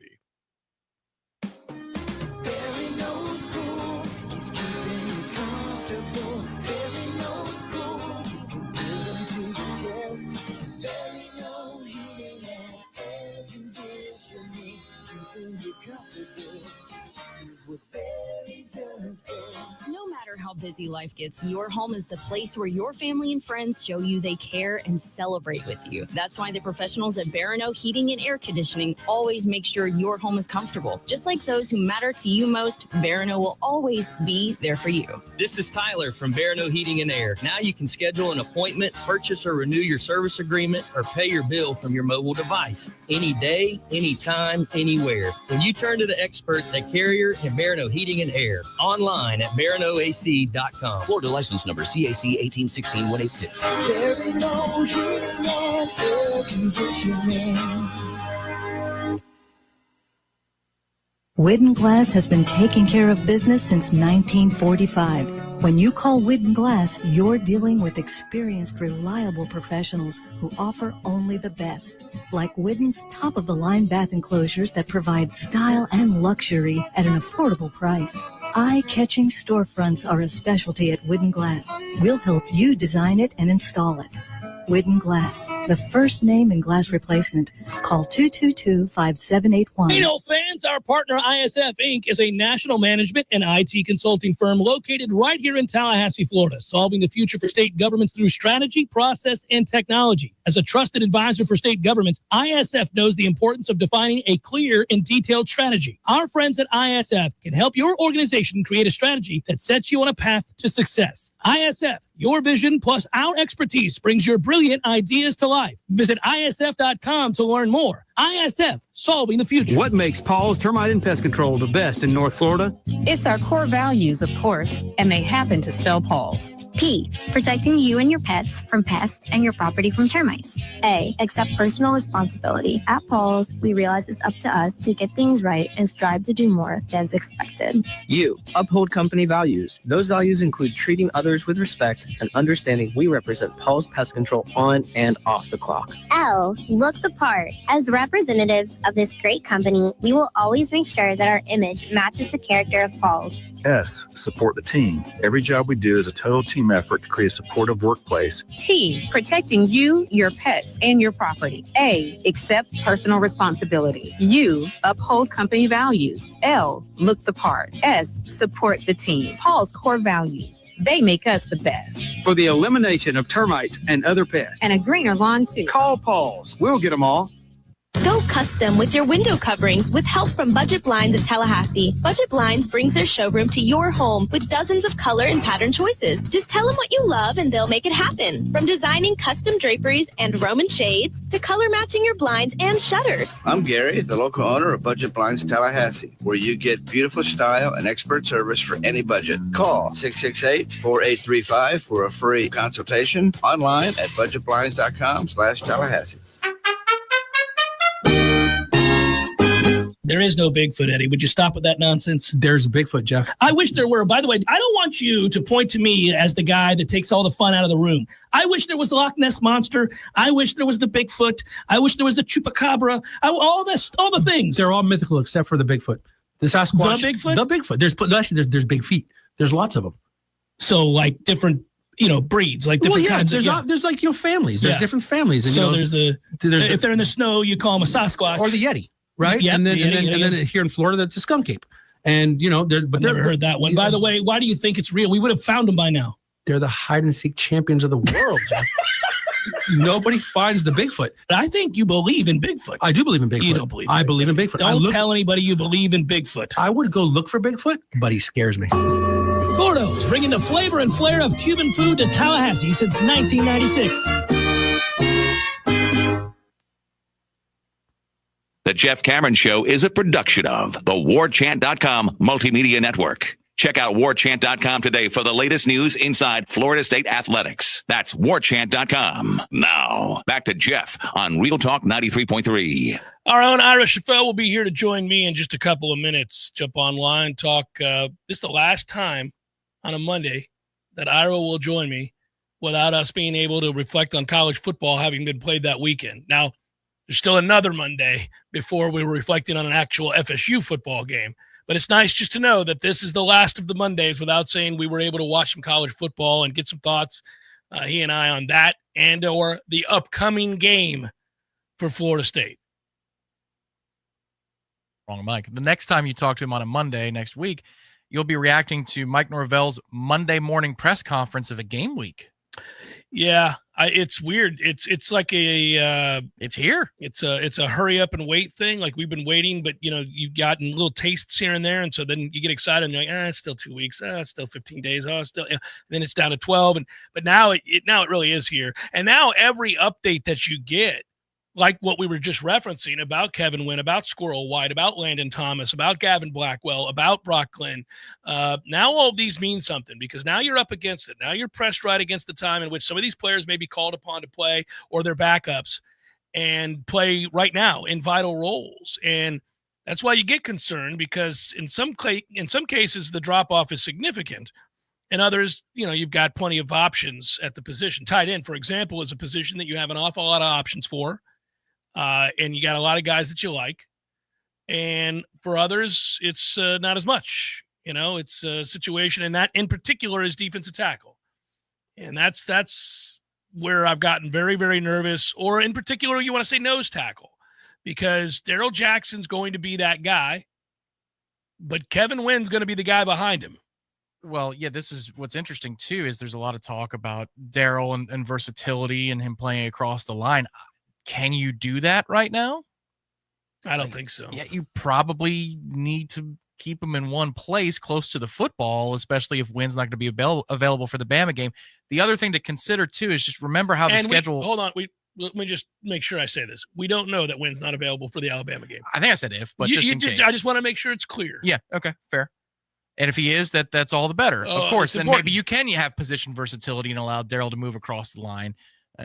No matter how busy life gets, your home is the place where your family and friends show you they care and celebrate with you. That's why the professionals at Barano Heating and Air Conditioning always make sure your home is comfortable. Just like those who matter to you most, Barano will always be there for you. This is Tyler from Barano Heating and Air. Now you can schedule an appointment, purchase or renew your service agreement, or pay your bill from your mobile device. Any day, anytime, anywhere. When you turn to the experts at Carrier and Barano Heating and Air. Online at baranoac.com. Florida license number CAC 1816186. Barano Heating and Air Conditioning. Widden Glass has been taking care of business since 1945. When you call Widden Glass, you're dealing with experienced, reliable professionals who offer only the best. Like Widden's top-of-the-line bath enclosures that provide style and luxury at an affordable price. Eye-catching storefronts are a specialty at Widden Glass. We'll help you design it and install it. Widden Glass, the first name in glass replacement. Call 222-5781. Hey, no fans, our partner ISF Inc. is a national management and IT consulting firm located right here in Tallahassee, Florida, solving the future for state governments through strategy, process, and technology. As a trusted advisor for state governments, ISF knows the importance of defining a clear and detailed strategy. Our friends at ISF can help your organization create a strategy that sets you on a path to success. ISF, your vision plus our expertise brings your brilliant ideas to life. Visit ISF.com to learn more. ISF, solving the future. What makes Paul's Termite and Pest Control the best in North Florida? It's our core values, of course, and they happen to spell Paul's. P, protecting you and your pets from pests and your property from termites. A, accept personal responsibility. At Paul's, we realize it's up to us to get things right and strive to do more than's expected. U, uphold company values. Those values include treating others with respect and understanding we represent Paul's Pest Control on and off the clock. L, look the part. As representatives of this great company, we will always make sure that our image matches the character of Paul's. S, support the team. Every job we do is a total team effort to create a supportive workplace. P, protecting you, your pets, and your property. A, accept personal responsibility. U, uphold company values. L, look the part. S, support the team. Paul's core values. They make us the best. For the elimination of termites and other pests. And a greener lawn, too. Call Paul's. We'll get them all. Go custom with your window coverings with help from Budget Blinds of Tallahassee. Budget Blinds brings their showroom to your home with dozens of color and pattern choices. Just tell them what you love and they'll make it happen. From designing custom draperies and Roman shades to color matching your blinds and shutters. I'm Gary, the local owner of Budget Blinds Tallahassee, where you get beautiful style and expert service for any budget. Call 668-4835 for a free consultation online at budgetblinds.com/Tallahassee. There is no Bigfoot, Eddie. Would you stop with that nonsense? There's a Bigfoot, Jeff. I wish there were. By the way, I don't want you to point to me as the guy that takes all the fun out of the room. I wish there was the Loch Ness Monster. I wish there was the Bigfoot. I wish there was the Chupacabra. All the things. They're all mythical except for the Bigfoot. The Sasquatch. The Bigfoot? The Bigfoot. There's big feet. There's lots of them. So like different, breeds, like different kinds. There's like, families. There's different families. And, so there's if they're in the snow, you call them a Sasquatch. Or the Yeti. Right, yep, and then here in Florida, that's a skunk ape, and but never heard that one. By the way, why do you think it's real? We would have found them by now. They're the hide and seek champions of the world. Nobody finds the Bigfoot. I think you believe in Bigfoot. I do believe in Bigfoot. You don't believe. I believe in Bigfoot. Don't tell anybody you believe in Bigfoot. I would go look for Bigfoot, but he scares me. Gordo's, bringing the flavor and flair of Cuban food to Tallahassee since 1996. The Jeff Cameron Show is a production of the Warchant.com Multimedia Network. Check out Warchant.com today for the latest news inside Florida State athletics. That's Warchant.com. Now, back to Jeff on Real Talk 93.3. Our own Ira Schoffel will be here to join me in just a couple of minutes. Jump online, talk. This is the last time on a Monday that Ira will join me without us being able to reflect on college football having been played that weekend. Now, there's still another Monday before we were reflecting on an actual FSU football game. But it's nice just to know that this is the last of the Mondays without saying we were able to watch some college football and get some thoughts, he and I, on that and or the upcoming game for Florida State. Wrong, Mike. The next time you talk to him on a Monday next week, you'll be reacting to Mike Norvell's Monday morning press conference of a game week. Yeah, it's weird. It's like it's here. It's a hurry up and wait thing. Like we've been waiting, but you've gotten little tastes here and there, and so then you get excited and you're like, it's still 2 weeks, it's still 15 days, it's still. Then it's down to 12, but now it really is here, and now every update that you get, like what we were just referencing about Kevin Wynn, about Squirrel White, about Landon Thomas, about Gavin Blackwell, about Brock Glenn. Now all of these mean something because now you're up against it. Now you're pressed right against the time in which some of these players may be called upon to play or their backups and play right now in vital roles. And that's why you get concerned because in some cases the drop-off is significant. And others, you've got plenty of options at the position. Tight end, for example, is a position that you have an awful lot of options for. And you got a lot of guys that you like. And for others, it's not as much. It's a situation, and that in particular is defensive tackle. And that's where I've gotten very, very nervous. Or in particular, you want to say nose tackle. Because Darrell Jackson's going to be that guy, but Kevin Wynn's going to be the guy behind him. Well, yeah, this is what's interesting, too, is there's a lot of talk about Darrell and versatility and him playing across the line. Can you do that right now? I don't think so. Yeah, you probably need to keep him in one place close to the football, especially if Wynn's not going to be available for the Bama game. The other thing to consider, too, is just remember how the schedule... Hold on. Let me just make sure I say this. We don't know that Wynn's not available for the Alabama game. I think I said if, but just in case. I just want to make sure it's clear. Yeah, okay, fair. And if he is, that's all the better. Of course, then maybe you have position versatility and allow Darrell to move across the line.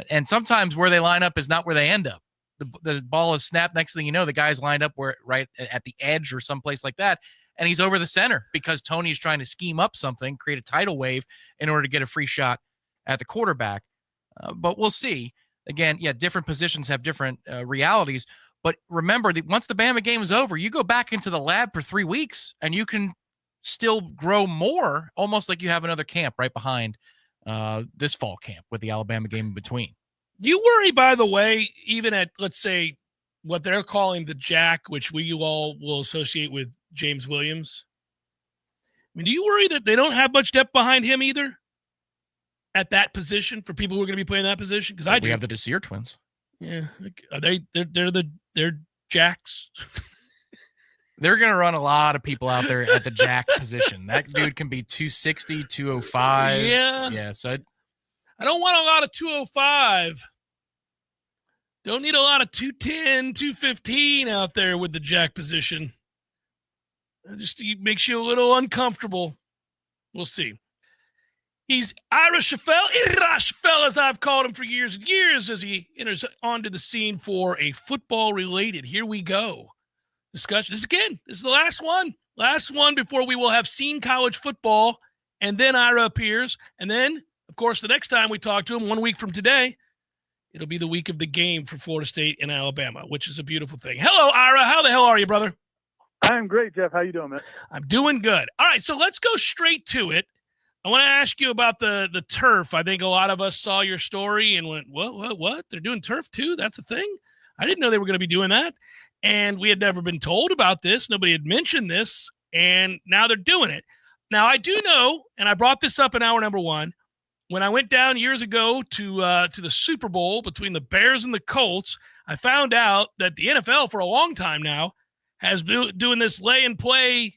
And sometimes where they line up is not where they end up. The ball is snapped. Next thing you know, the guy's lined up right at the edge or someplace like that, and he's over the center because Tony's trying to scheme up something, create a tidal wave in order to get a free shot at the quarterback. But we'll see. Again, different positions have different realities. But remember, once the Bama game is over, you go back into the lab for 3 weeks, and you can still grow more, almost like you have another camp right behind this fall camp with the Alabama game in between. You worry, by the way, even at, let's say, what they're calling the jack, which we all will associate with James Williams. I mean, do you worry that they don't have much depth behind him either at that position for people who are going to be playing that position? Because we have the Desir twins. Yeah, are they're jacks. They're going to run a lot of people out there at the jack position. That dude can be 260, 205. Yeah. So I don't want a lot of 205. Don't need a lot of 210, 215 out there with the jack position. It just makes you a little uncomfortable. We'll see. He's Ira Schoffel, as I've called him for years and years, as he enters onto the scene for a football-related, here we go, discussion. This is the last one before we will have seen college football, and then Ira appears, and then, of course, the next time we talk to him, 1 week from today, it'll be the week of the game for Florida State and Alabama, which is a beautiful thing. Hello, Ira. How the hell are you, brother? I'm great, Jeff. How you doing, man? I'm doing good. All right, so let's go straight to it. I want to ask you about the turf. I think a lot of us saw your story and went, what? They're doing turf too? That's a thing? I didn't know they were going to be doing that. And we had never been told about this. Nobody had mentioned this. And now they're doing it. Now, I do know, and I brought this up in hour number one, when I went down years ago to the Super Bowl between the Bears and the Colts, I found out that the NFL for a long time now has been doing this lay and play,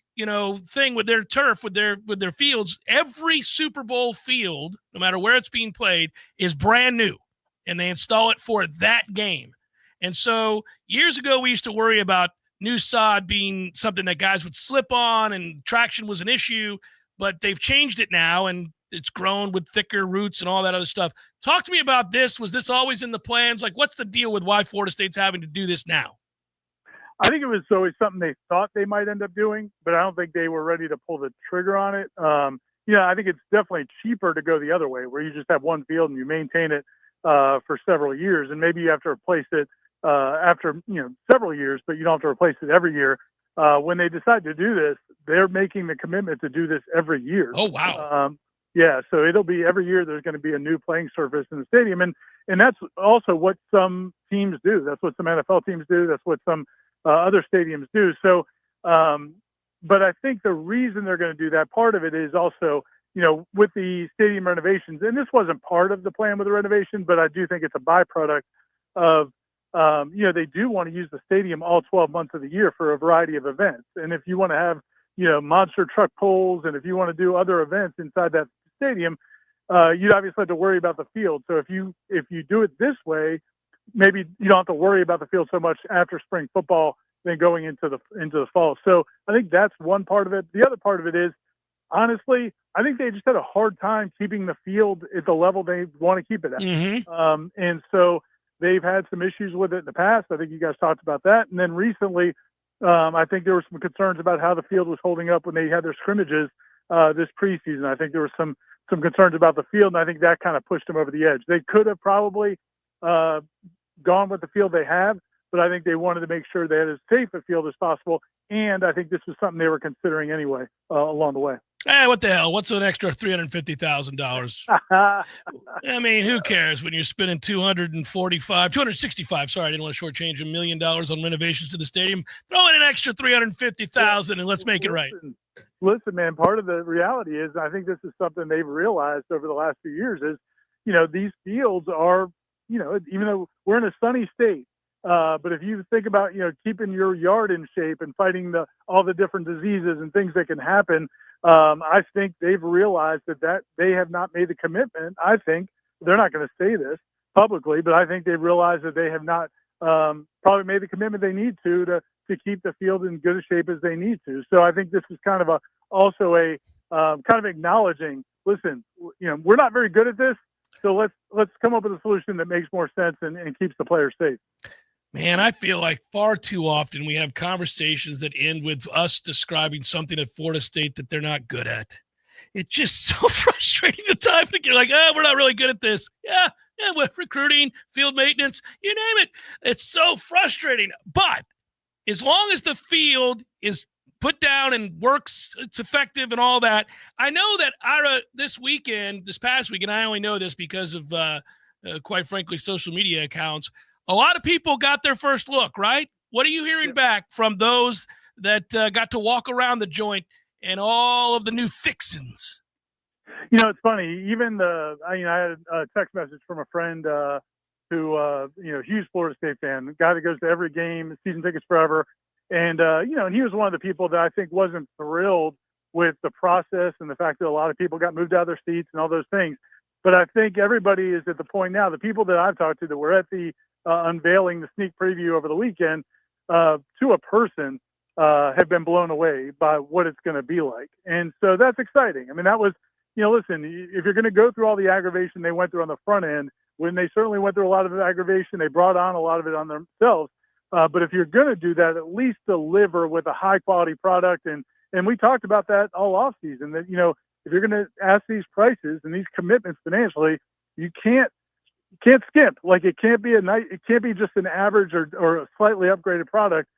thing with their turf, with their fields. Every Super Bowl field, no matter where it's being played, is brand new, and they install it for that game. And so years ago, we used to worry about new sod being something that guys would slip on, and traction was an issue, but they've changed it now, and it's grown with thicker roots and all that other stuff. Talk to me about this. Was this always in the plans? Like, what's the deal with why Florida State's having to do this now? I think it was always something they thought they might end up doing, but I don't think they were ready to pull the trigger on it. I think it's definitely cheaper to go the other way, where you just have one field and you maintain it for several years, and maybe you have to replace it after several years, but you don't have to replace it every year. When they decide to do this, they're making the commitment to do this every year. Oh wow! So it'll be every year. There's going to be a new playing surface in the stadium, and that's also what some teams do. That's what some NFL teams do. That's what some other stadiums do. So, but I think the reason they're going to do that, part of it is also, with the stadium renovations, and this wasn't part of the plan with the renovation, but I do think it's a byproduct of, they do want to use the stadium all 12 months of the year for a variety of events. And if you want to have, monster truck pulls, and if you want to do other events inside that stadium, you'd obviously have to worry about the field. So if you do it this way, maybe you don't have to worry about the field so much after spring football than going into the fall. So I think that's one part of it. The other part of it is, honestly, I think they just had a hard time keeping the field at the level they want to keep it at. Mm-hmm. And so they've had some issues with it in the past. I think you guys talked about that. And then recently, I think there were some concerns about how the field was holding up when they had their scrimmages this preseason. I think there were some concerns about the field, and I think that kind of pushed them over the edge. They could have probably gone with the field they have, but I think they wanted to make sure they had as safe a field as possible, and I think this was something they were considering anyway along the way. Hey, what the hell? What's an extra $350,000? I mean, who cares when you're spending $265? Sorry, I didn't want to shortchange $1 million on renovations to the stadium. Throw in an extra $350,000 and let's make it right. Listen, man, part of the reality is, I think this is something they've realized over the last few years is, these fields are, even though we're in a sunny state, but if you think about, keeping your yard in shape and fighting all the different diseases and things that can happen, I think they've realized that they have not made the commitment. I think they're not going to say this publicly, but I think they've realized that they have not probably made the commitment they need to keep the field in good a shape as they need to. So I think this is kind of also a kind of acknowledging, listen, we're not very good at this, so let's come up with a solution that makes more sense and keeps the players safe. Man, I feel like far too often we have conversations that end with us describing something at Florida State that they're not good at. It's just so frustrating the time. You're like, we're not really good at this. Yeah, with recruiting, field maintenance, you name it. It's so frustrating. But as long as the field is put down and works, it's effective and all that. I know that Ira, this past weekend, I only know this because of, quite frankly, social media accounts. A lot of people got their first look, right? What are you hearing back from those that got to walk around the joint and all of the new fixins? It's funny. Even I had a text message from a friend who, huge Florida State fan, a guy that goes to every game, season tickets forever. And, and he was one of the people that I think wasn't thrilled with the process and the fact that a lot of people got moved out of their seats and all those things. But I think everybody is at the point now, the people that I've talked to that were at the unveiling, the sneak preview over the weekend, to a person, have been blown away by what it's going to be like. And so that's exciting. I mean, that was, listen, if you're going to go through all the aggravation they went through on the front end, when they certainly went through a lot of the aggravation, they brought on a lot of it on themselves. But if you're going to do that, at least deliver with a high quality product. And we talked about that all off season that, if you're going to ask these prices and these commitments financially, you can't skimp. Like it can't be just an average or a slightly upgraded product.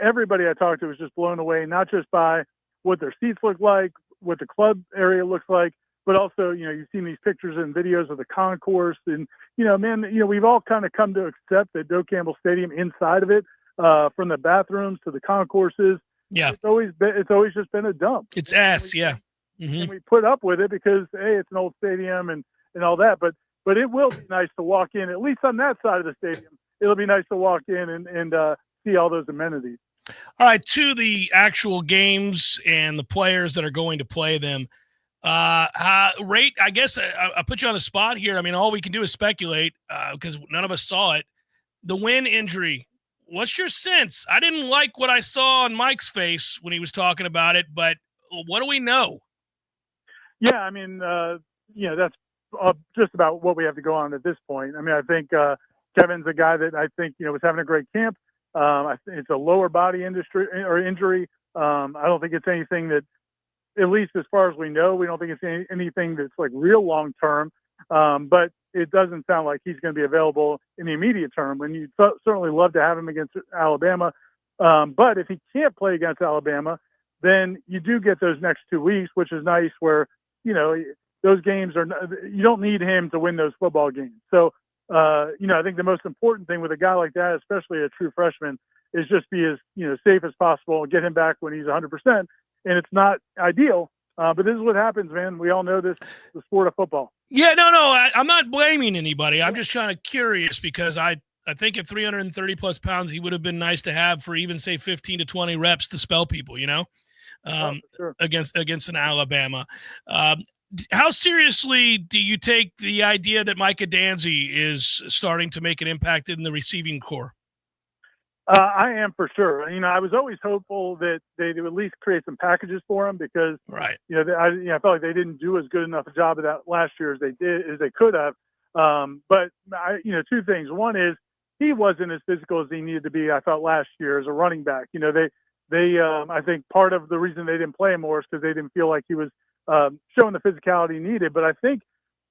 Everybody I talked to was just blown away, not just by what their seats look like, what the club area looks like, but also, you've seen these pictures and videos of the concourse and, we've all kind of come to accept that Doak Campbell Stadium inside of it, from the bathrooms to the concourses. Yeah. It's always just been a dump. It's ass. Yeah. Mm-hmm. And we put up with it because, hey, it's an old stadium and all that, but it will be nice to walk in, at least on that side of the stadium. It'll be nice to walk in and see all those amenities. All right, to the actual games and the players that are going to play them. Rate, I guess I put you on the spot here. I mean, all we can do is speculate because none of us saw it. The Wynn injury, what's your sense? I didn't like what I saw on Mike's face when he was talking about it, but what do we know? Yeah, I mean, that's just about what we have to go on at this point. I mean, I think Kevin's a guy that I think, was having a great camp. I think it's a lower body injury. I don't think it's anything that, at least as far as we know, we don't think it's anything that's like real long term. But it doesn't sound like he's going to be available in the immediate term. And you'd certainly love to have him against Alabama. But if he can't play against Alabama, then you do get those next 2 weeks, which is nice where, those games you don't need him to win those football games. So, I think the most important thing with a guy like that, especially a true freshman, is just be as, safe as possible and get him back when he's 100%. And it's not ideal, but this is what happens, man. We all know this, the sport of football. Yeah, no, I'm not blaming anybody. I'm just kind of curious because I think at 330 plus pounds, he would have been nice to have for even say 15 to 20 reps to spell people, Sure. against an Alabama. How seriously do you take the idea that Micah Danzy is starting to make an impact in the receiving core? I am for sure. I was always hopeful that they would at least create some packages for him because, right. I felt like they didn't do as good enough a job of that last year as they could have. But two things. One is he wasn't as physical as he needed to be, I thought, last year as a running back. I think part of the reason they didn't play him more is because they didn't feel like he was showing the physicality needed. But I think,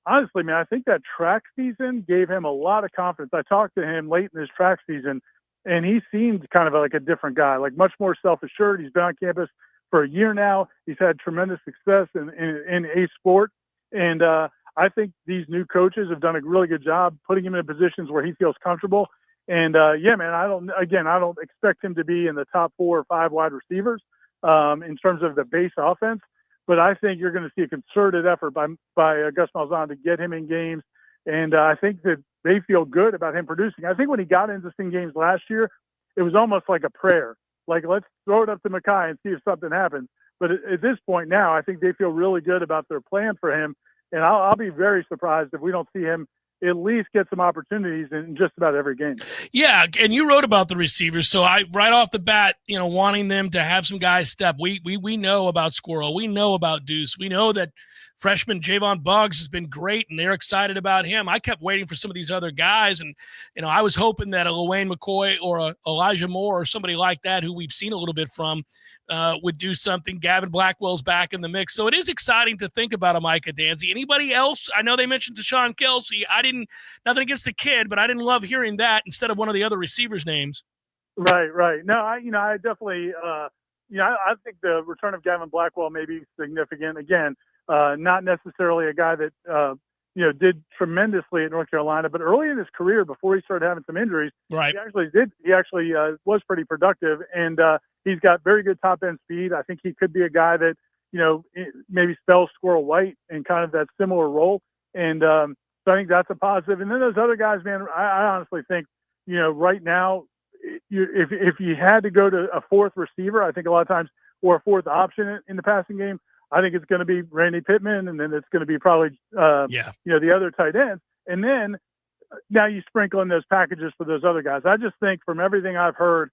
honestly, man, I think that track season gave him a lot of confidence. I talked to him late in his track season, and he seemed kind of like a different guy, like much more self-assured. He's been on campus for a year now. He's had tremendous success in a sport. And I think these new coaches have done a really good job putting him in positions where he feels comfortable. And man, I don't expect him to be in the top 4 or 5 wide receivers in terms of the base offense. But I think you're going to see a concerted effort by Gus Malzahn to get him in games. And I think that they feel good about him producing. I think when he got into some games last year, it was almost like a prayer. Like, let's throw it up to Mekhi and see if something happens. But at this point now, I think they feel really good about their plan for him. And I'll be very surprised if we don't see him at least get some opportunities in just about every game. Yeah, and you wrote about the receivers, so I right off the bat, wanting them to have some guys step. We know about Squirrel, we know about Deuce, we know that freshman Javon Buggs has been great, and they're excited about him. I kept waiting for some of these other guys, and I was hoping that a Lewayne McCoy or a Elijah Moore or somebody like that, who we've seen a little bit from, would do something. Gavin Blackwell's back in the mix, so it is exciting to think about a Micah Danzy. Anybody else? I know they mentioned Deshaun Kelsey. Nothing against the kid, but I didn't love hearing that instead of one of the other receivers' names. Right. No, I definitely, I think the return of Gavin Blackwell may be significant. Again, not necessarily a guy that, did tremendously at North Carolina, but early in his career, before he started having some injuries, right, he actually was pretty productive, and he's got very good top end speed. I think he could be a guy that, maybe spells Squirrel White in kind of that similar role. And, so I think that's a positive. And then those other guys, man, I honestly think, right now, if you had to go to a fourth receiver, I think a lot of times, or a fourth option in the passing game, I think it's going to be Randy Pittman, and then it's going to be probably, the other tight ends. And then now you sprinkle in those packages for those other guys. I just think from everything I've heard,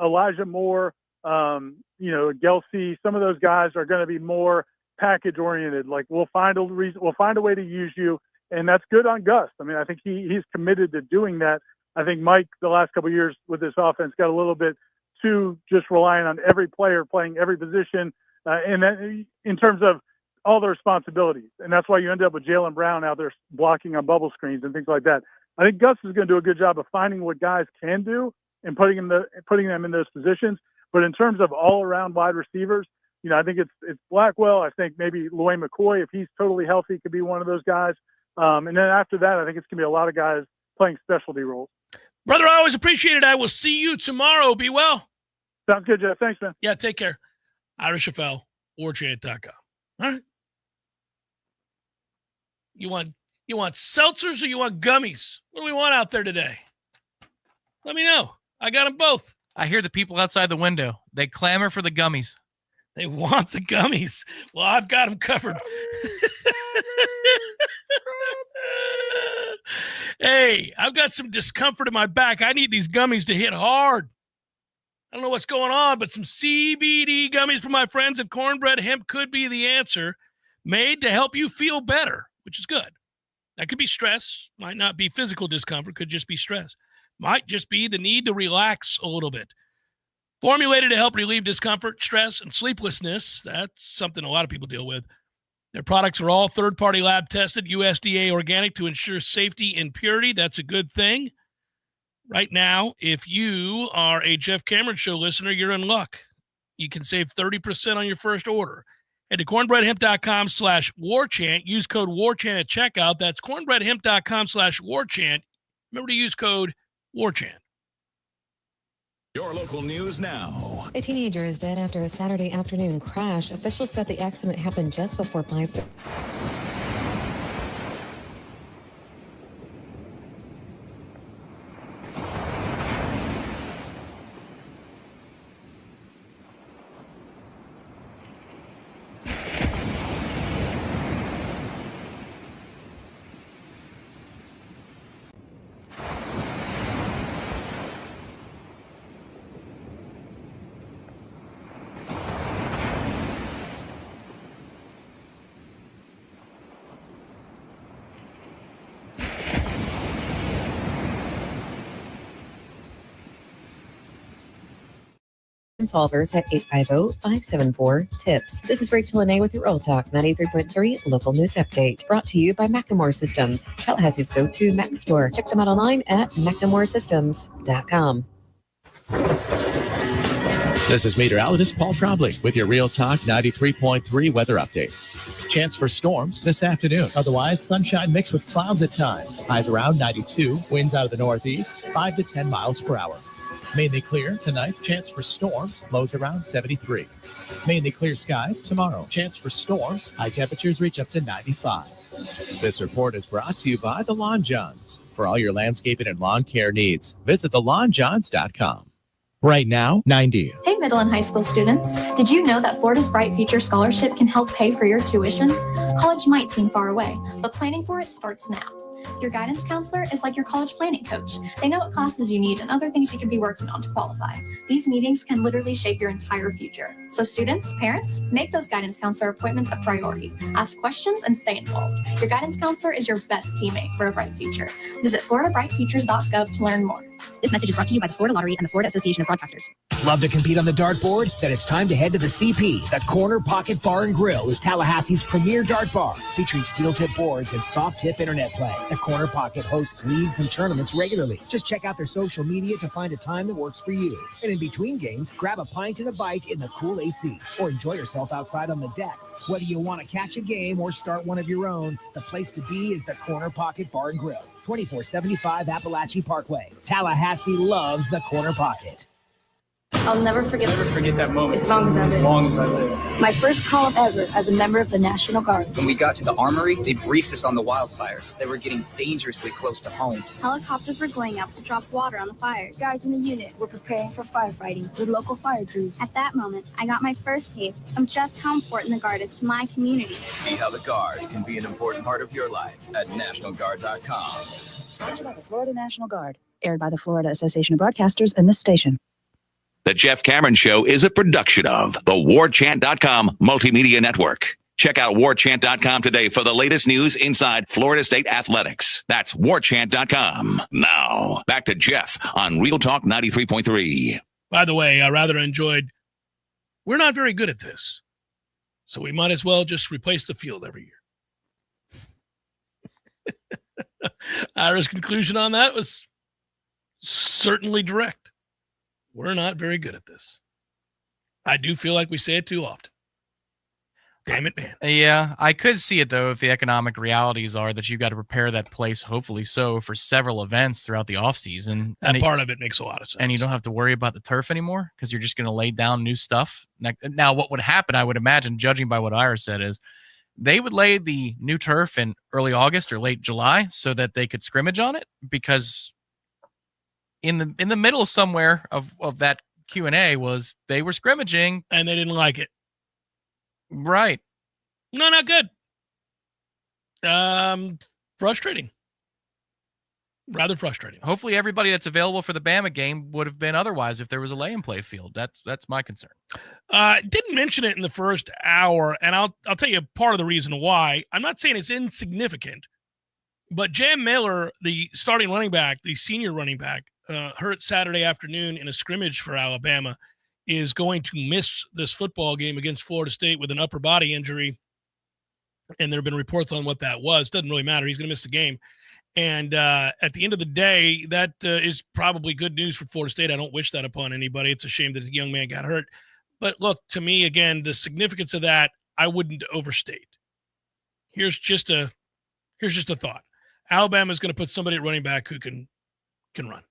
Elijah Moore, Gelsey, some of those guys are going to be more package oriented. Like we'll find a way to use you. And that's good on Gus. I mean, I think he's committed to doing that. I think Mike, the last couple of years with this offense, got a little bit too just relying on every player playing every position, and then in terms of all the responsibilities. And that's why you end up with Jaylen Brown out there blocking on bubble screens and things like that. I think Gus is going to do a good job of finding what guys can do and putting them in those positions. But in terms of all-around wide receivers, I think it's Blackwell. I think maybe Lewayne McCoy, if he's totally healthy, could be one of those guys. And then after that, I think it's going to be a lot of guys playing specialty roles. Brother, I always appreciate it. I will see you tomorrow. Be well. Sounds good, Jeff. Thanks, man. Yeah, take care. Ira Schoffel, Warchant.com. All right. You want seltzers or you want gummies? What do we want out there today? Let me know. I got them both. I hear the people outside the window. They clamor for the gummies. They want the gummies. Well, I've got them covered. Hey, I've got some discomfort in my back. I need these gummies to hit hard. I don't know what's going on, but some CBD gummies from my friends at Cornbread Hemp could be the answer, made to help you feel better, which is good. That could be stress, might not be physical discomfort, could just be stress. Might just be the need to relax a little bit. Formulated to help relieve discomfort, stress, and sleeplessness. That's something a lot of people deal with. Their products are all third-party lab tested, USDA organic to ensure safety and purity. That's a good thing. Right now, if you are a Jeff Cameron Show listener, you're in luck. You can save 30% on your first order. Head to cornbreadhemp.com/warchant. Use code warchant at checkout. That's cornbreadhemp.com/warchant. Remember to use code warchant. Your local news now. A teenager is dead after a Saturday afternoon crash. Officials said the accident happened just before 5:30. Solvers at 850-574-TIPS. This is Rachel Lene with your Real Talk 93.3 Local News Update. Brought to you by Macklemore Systems, Tallahassee's go-to Mac store. Check them out online at MacklemoreSystems.com. This is meteorologist Paul Trombley with your Real Talk 93.3 weather update. Chance for storms this afternoon. Otherwise, sunshine mixed with clouds at times. Highs around 92. Winds out of the northeast, 5 to 10 miles per hour. Mainly clear tonight. Chance for storms. Lows around 73. Mainly clear skies tomorrow. Chance for storms. High temperatures reach up to 95. This report is brought to you by The Lawn Johns. For all your landscaping and lawn care needs, visit thelawnjohns.com. Right now, 90. Hey, middle and high school students. Did you know that Florida's Bright Future Scholarship can help pay for your tuition? College might seem far away, but planning for it starts now. Your guidance counselor is like your college planning coach. They know what classes you need and other things you can be working on to qualify. These meetings can literally shape your entire future. So students, parents, make those guidance counselor appointments a priority. Ask questions and stay involved. Your guidance counselor is your best teammate for a bright future. Visit floridabrightfutures.gov to learn more. This message is brought to you by the Florida Lottery and the Florida Association of Broadcasters. Love to compete on the dartboard? Then it's time to head to the CP. The Corner Pocket Bar and Grill is Tallahassee's premier dart bar, featuring steel tip boards and soft tip internet play. The Corner Pocket hosts leagues and tournaments regularly. Just check out their social media to find a time that works for you. And in between games, grab a pint and a bite in the cool AC, or enjoy yourself outside on the deck. Whether you want to catch a game or start one of your own, the place to be is the Corner Pocket Bar and Grill, 2475 Appalachie Parkway. Tallahassee loves the Corner Pocket. I'll never forget that moment. As long as I live. live. My first call ever as a member of the National Guard. When we got to the armory, they briefed us on the wildfires. They were getting dangerously close to homes. Helicopters were going out to drop water on the fires. Guys in the unit were preparing for firefighting with local fire crews. At that moment, I got my first taste of just how important the Guard is to my community. See how the Guard can be an important part of your life at nationalguard.com. Sponsored by the Florida National Guard. Aired by the Florida Association of Broadcasters and this station. The Jeff Cameron Show is a production of the Warchant.com Multimedia Network. Check out Warchant.com today for the latest news inside Florida State athletics. That's Warchant.com. Now, back to Jeff on Real Talk 93.3. By the way, I rather enjoyed, we're not very good at this, so we might as well just replace the field every year. Ira's conclusion on that was certainly direct. We're not very good at this. I do feel like we say it too often. Damn it, man. Yeah, I could see it, though, if the economic realities are that you've got to prepare that place, hopefully so, for several events throughout the offseason. That part of it makes a lot of sense. And you don't have to worry about the turf anymore because you're just going to lay down new stuff. Now, what would happen, I would imagine, judging by what Ira said, is they would lay the new turf in early August or late July so that they could scrimmage on it, because in the middle somewhere of that Q&A was they were scrimmaging and they didn't like it. Right. No, not good. Frustrating. Rather frustrating. Hopefully everybody that's available for the Bama game would have been otherwise if there was a lay-and-play field. That's my concern. Didn't mention it in the first hour, and I'll tell you part of the reason why. I'm not saying it's insignificant, but Jam Miller, the starting running back, the senior running back, hurt Saturday afternoon in a scrimmage for Alabama, is going to miss this football game against Florida State with an upper body injury. And there have been reports on what that was. Doesn't really matter. He's going to miss the game. And at the end of the day, that is probably good news for Florida State. I don't wish that upon anybody. It's a shame that the young man got hurt. But look, to me, again, the significance of that, I wouldn't overstate. Here's just a thought. Alabama is going to put somebody at running back who can run.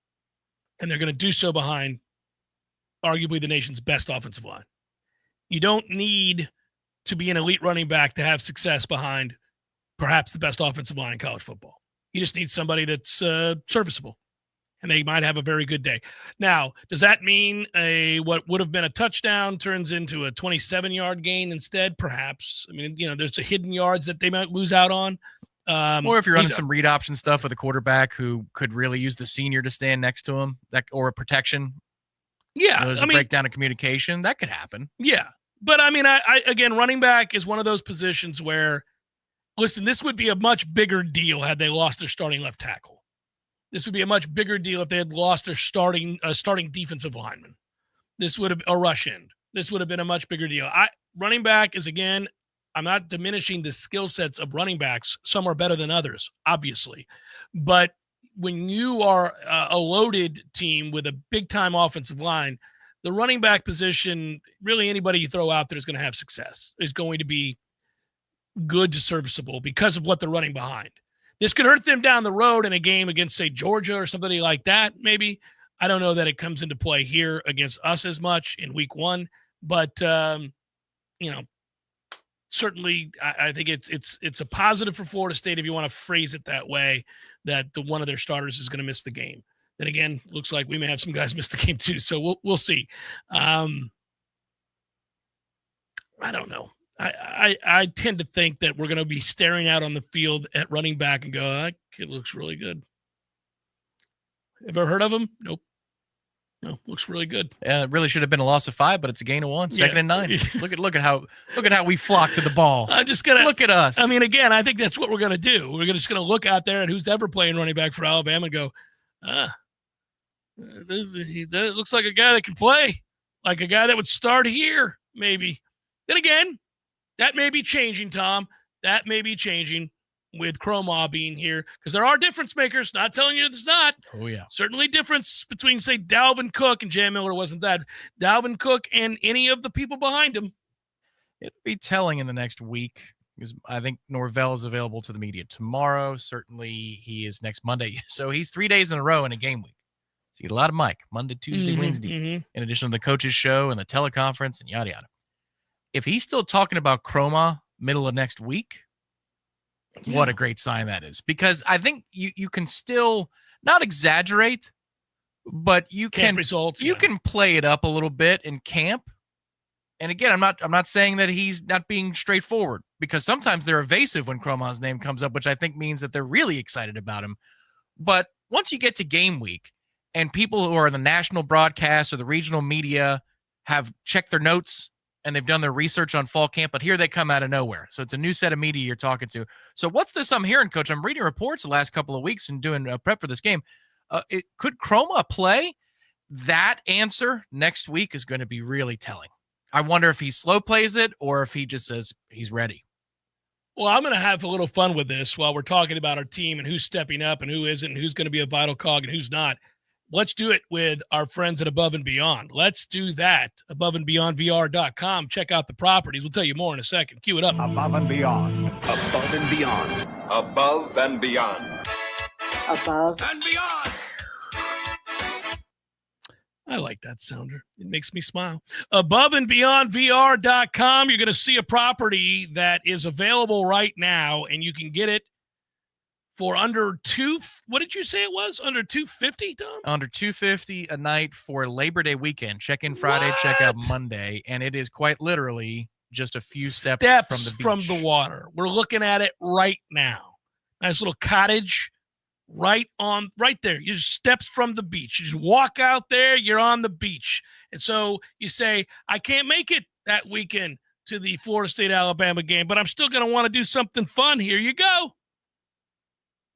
And they're going to do so behind arguably the nation's best offensive line. You don't need to be an elite running back to have success behind perhaps the best offensive line in college football. You just need somebody that's serviceable, and they might have a very good day. Now, does that mean what would have been a touchdown turns into a 27-yard gain instead? Perhaps. I mean, there's a hidden yards that they might lose out on. Or if you're running some read option stuff with a quarterback who could really use the senior to stand next to him, or a protection. Yeah. There's a breakdown of communication. That could happen. Yeah. But I mean, I again, running back is one of those positions where, listen, this would be a much bigger deal had they lost their starting left tackle. This would be a much bigger deal if they had lost their starting defensive lineman. This would have a rush end. This would have been a much bigger deal. Running back is, again, I'm not diminishing the skill sets of running backs. Some are better than others, obviously. But when you are a loaded team with a big-time offensive line, the running back position, really anybody you throw out there is going to have success, is going to be good to serviceable because of what they're running behind. This could hurt them down the road in a game against, say, Georgia or somebody like that, maybe. I don't know that it comes into play here against us as much in week one, but, certainly, I think it's a positive for Florida State if you want to phrase it that way, that one of their starters is going to miss the game. Then again, looks like we may have some guys miss the game too, so we'll see. I don't know. I tend to think that we're going to be staring out on the field at running back and go, that kid looks really good. Ever heard of him? Nope. No, looks really good. It really should have been a loss of 5, but it's a gain of 1. Second and 9. Look at how we flock to the ball. I'm just gonna look at us. I mean, again, I think that's what we're gonna do. We're just gonna look out there at who's ever playing running back for Alabama and go, that looks like a guy that can play, like a guy that would start here, maybe. Then again, that may be changing, Tom. That may be changing with Croma being here, because there are difference makers. Not telling you there's not. Oh, yeah. Certainly difference between, say, Dalvin Cook, and Jam Miller wasn't that. Dalvin Cook and any of the people behind him. It'll be telling in the next week, because I think Norvell is available to the media tomorrow. Certainly he is next Monday. So he's 3 days in a row in a game week. So you get a lot of Mike, Monday, Tuesday, Wednesday, in addition to the coaches show and the teleconference and yada, yada. If he's still talking about Croma middle of next week, what a great sign that is. Because I think you can still not exaggerate, but you can play it up a little bit in camp. And again, I'm not saying that he's not being straightforward, because sometimes they're evasive when Croma's name comes up, which I think means that they're really excited about him. But once you get to game week and people who are in the national broadcast or the regional media have checked their notes and they've done their research on fall camp, but here they come out of nowhere. So it's a new set of media you're talking to. So what's this I'm hearing, Coach? I'm reading reports the last couple of weeks and doing prep for this game. Could Croma play? That answer next week is going to be really telling. I wonder if he slow plays it or if he just says he's ready. Well, I'm going to have a little fun with this while we're talking about our team and who's stepping up and who isn't and who's going to be a vital cog and who's not. Let's do it with our friends at Above and Beyond. Let's do that. AboveandBeyondVR.com. Check out the properties. We'll tell you more in a second. Cue it up. Above and Beyond. Above and Beyond. Above and Beyond. Above and Beyond. I like that sounder. It makes me smile. AboveandBeyondVR.com. You're going to see a property that is available right now, and you can get it for under what did you say it was? Under $250, Tom? Under $250 a night for Labor Day weekend. Check in Friday, check out Monday, and it is quite literally just a few steps from the beach. Water. We're looking at it right now. Nice little cottage right there. You just steps from the beach. You just walk out there, you're on the beach. And so you say, I can't make it that weekend to the Florida State-Alabama game, but I'm still going to want to do something fun. Here you go.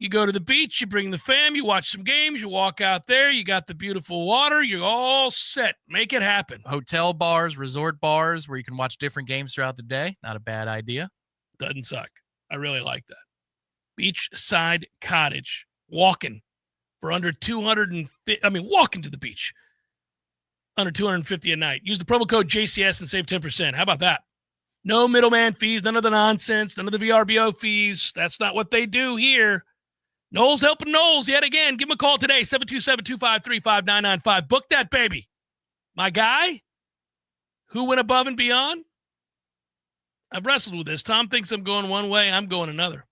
You go to the beach, you bring the fam, you watch some games, you walk out there, you got the beautiful water, you're all set. Make it happen. Hotel bars, resort bars where you can watch different games throughout the day. Not a bad idea. Doesn't suck. I really like that. Beachside cottage. Walking for under $250. Walking to the beach. Under $250 a night. Use the promo code JCS and save 10%. How about that? No middleman fees, none of the nonsense, none of the VRBO fees. That's not what they do here. Knowles helping Knowles yet again. Give him a call today, 727-253-5995. Book that baby. My guy, who went above and beyond? I've wrestled with this. Tom thinks I'm going one way. I'm going another.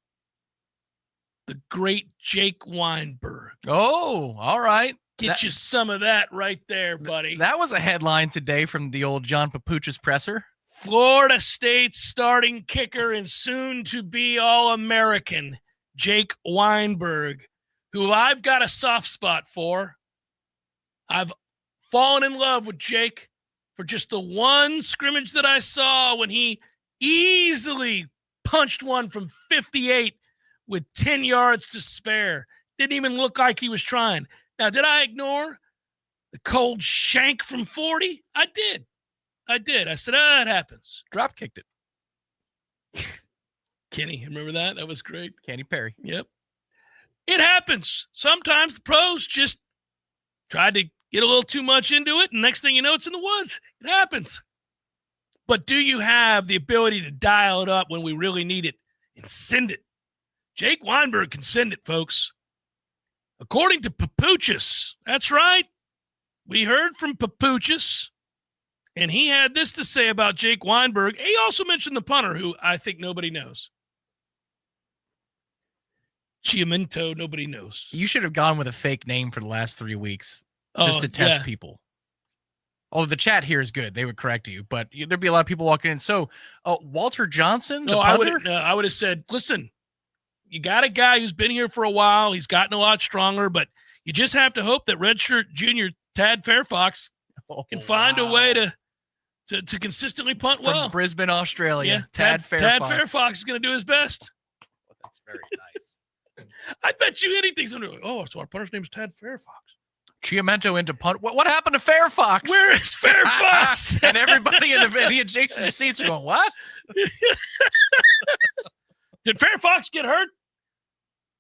The great Jake Weinberg. Oh, all right. Get you some of that right there, buddy. That was a headline today from the old John Papuchis presser. Florida State's starting kicker and soon-to-be All-American, Jake Weinberg, who I've got a soft spot for. I've fallen in love with Jake for just the one scrimmage that I saw when he easily punched one from 58 with 10 yards to spare. Didn't even look like he was trying. Now, did I ignore the cold shank from 40? I did. I said, it happens. Drop kicked it. Kenny, remember that? That was great. Kenny Perry. Yep. It happens. Sometimes the pros just tried to get a little too much into it, and next thing you know, it's in the woods. It happens. But do you have the ability to dial it up when we really need it and send it? Jake Weinberg can send it, folks. According to Papuchis, that's right. We heard from Papuchis, and he had this to say about Jake Weinberg. He also mentioned the punter, who I think nobody knows. Chiamento, nobody knows. You should have gone with a fake name for the last 3 weeks just to test people. Oh, the chat here is good. They would correct you, but there'd be a lot of people walking in. So, Walter Johnson, No, I would have said, listen, you got a guy who's been here for a while. He's gotten a lot stronger, but you just have to hope that redshirt junior Tad Fairfox can find a way to consistently punt from well. Brisbane, Australia. Yeah, Tad Fairfox. Tad Fairfox is going to do his best. Well, that's very nice. I bet you anything. Somebody like, oh, so our punter's name is Tad Fairfox. Chiamento into punt. What happened to Fairfox? Where is Fairfox? And everybody in the adjacent seats are going, what? Did Fairfox get hurt?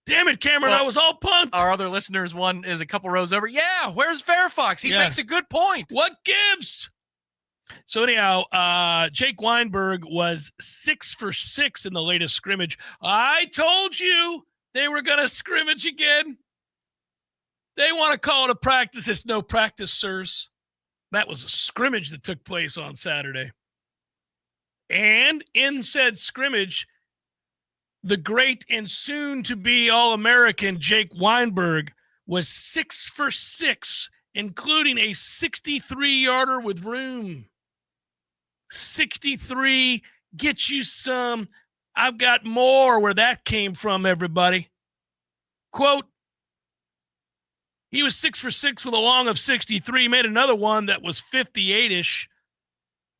Damn it, Cameron, I was all pumped. Our other listeners, one is a couple rows over. Yeah, where's Fairfox? He makes a good point. What gives? So anyhow, Jake Weinberg was 6 for 6 in the latest scrimmage. I told you they were going to scrimmage again. They want to call it a practice. It's no practice, sirs. That was a scrimmage that took place on Saturday. And in said scrimmage, the great and soon-to-be All-American Jake Weinberg was 6 for 6, including a 63-yarder with room. 63, get you some. I've got more where that came from, everybody. Quote, he was 6 for 6 with a long of 63, made another one that was 58-ish.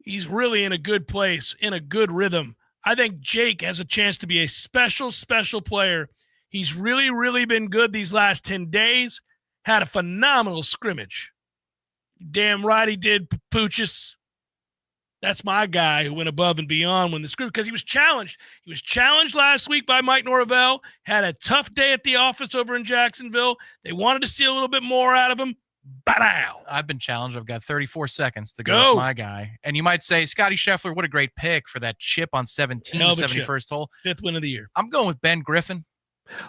He's really in a good place, in a good rhythm. I think Jake has a chance to be a special, special player. He's really, really been good these last 10 days. Had a phenomenal scrimmage. Damn right he did, Papuchis. That's my guy who went above and beyond when the scrimmage, because he was challenged. He was challenged last week by Mike Norvell, had a tough day at the office over in Jacksonville. They wanted to see a little bit more out of him. Ba-dow. I've been challenged. I've got 34 seconds to go with my guy. And you might say, Scotty Scheffler, what a great pick for that chip on 17, 71st hole. 5th win of the year. I'm going with Ben Griffin.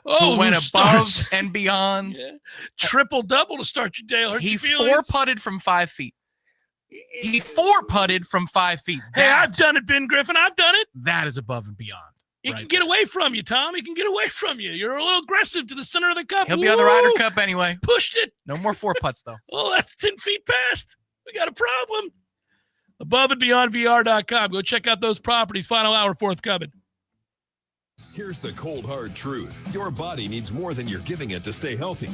Oh, who went above and beyond. Yeah. Triple-double to start your day. He 4-putted from 5 feet. He 4-putted from 5 feet. Hey, I've done it, Ben Griffin. I've done it. That is above and beyond. He can get away from you, Tom. He can get away from you. You're a little aggressive to the center of the cup. He'll be on the Ryder Cup anyway. Pushed it. No more 4-putts, though. Oh, that's 10 feet past. We got a problem. Above and beyond VR.com. Go check out those properties. Final hour forthcoming. Here's the cold, hard truth. Your body needs more than you're giving it to stay healthy.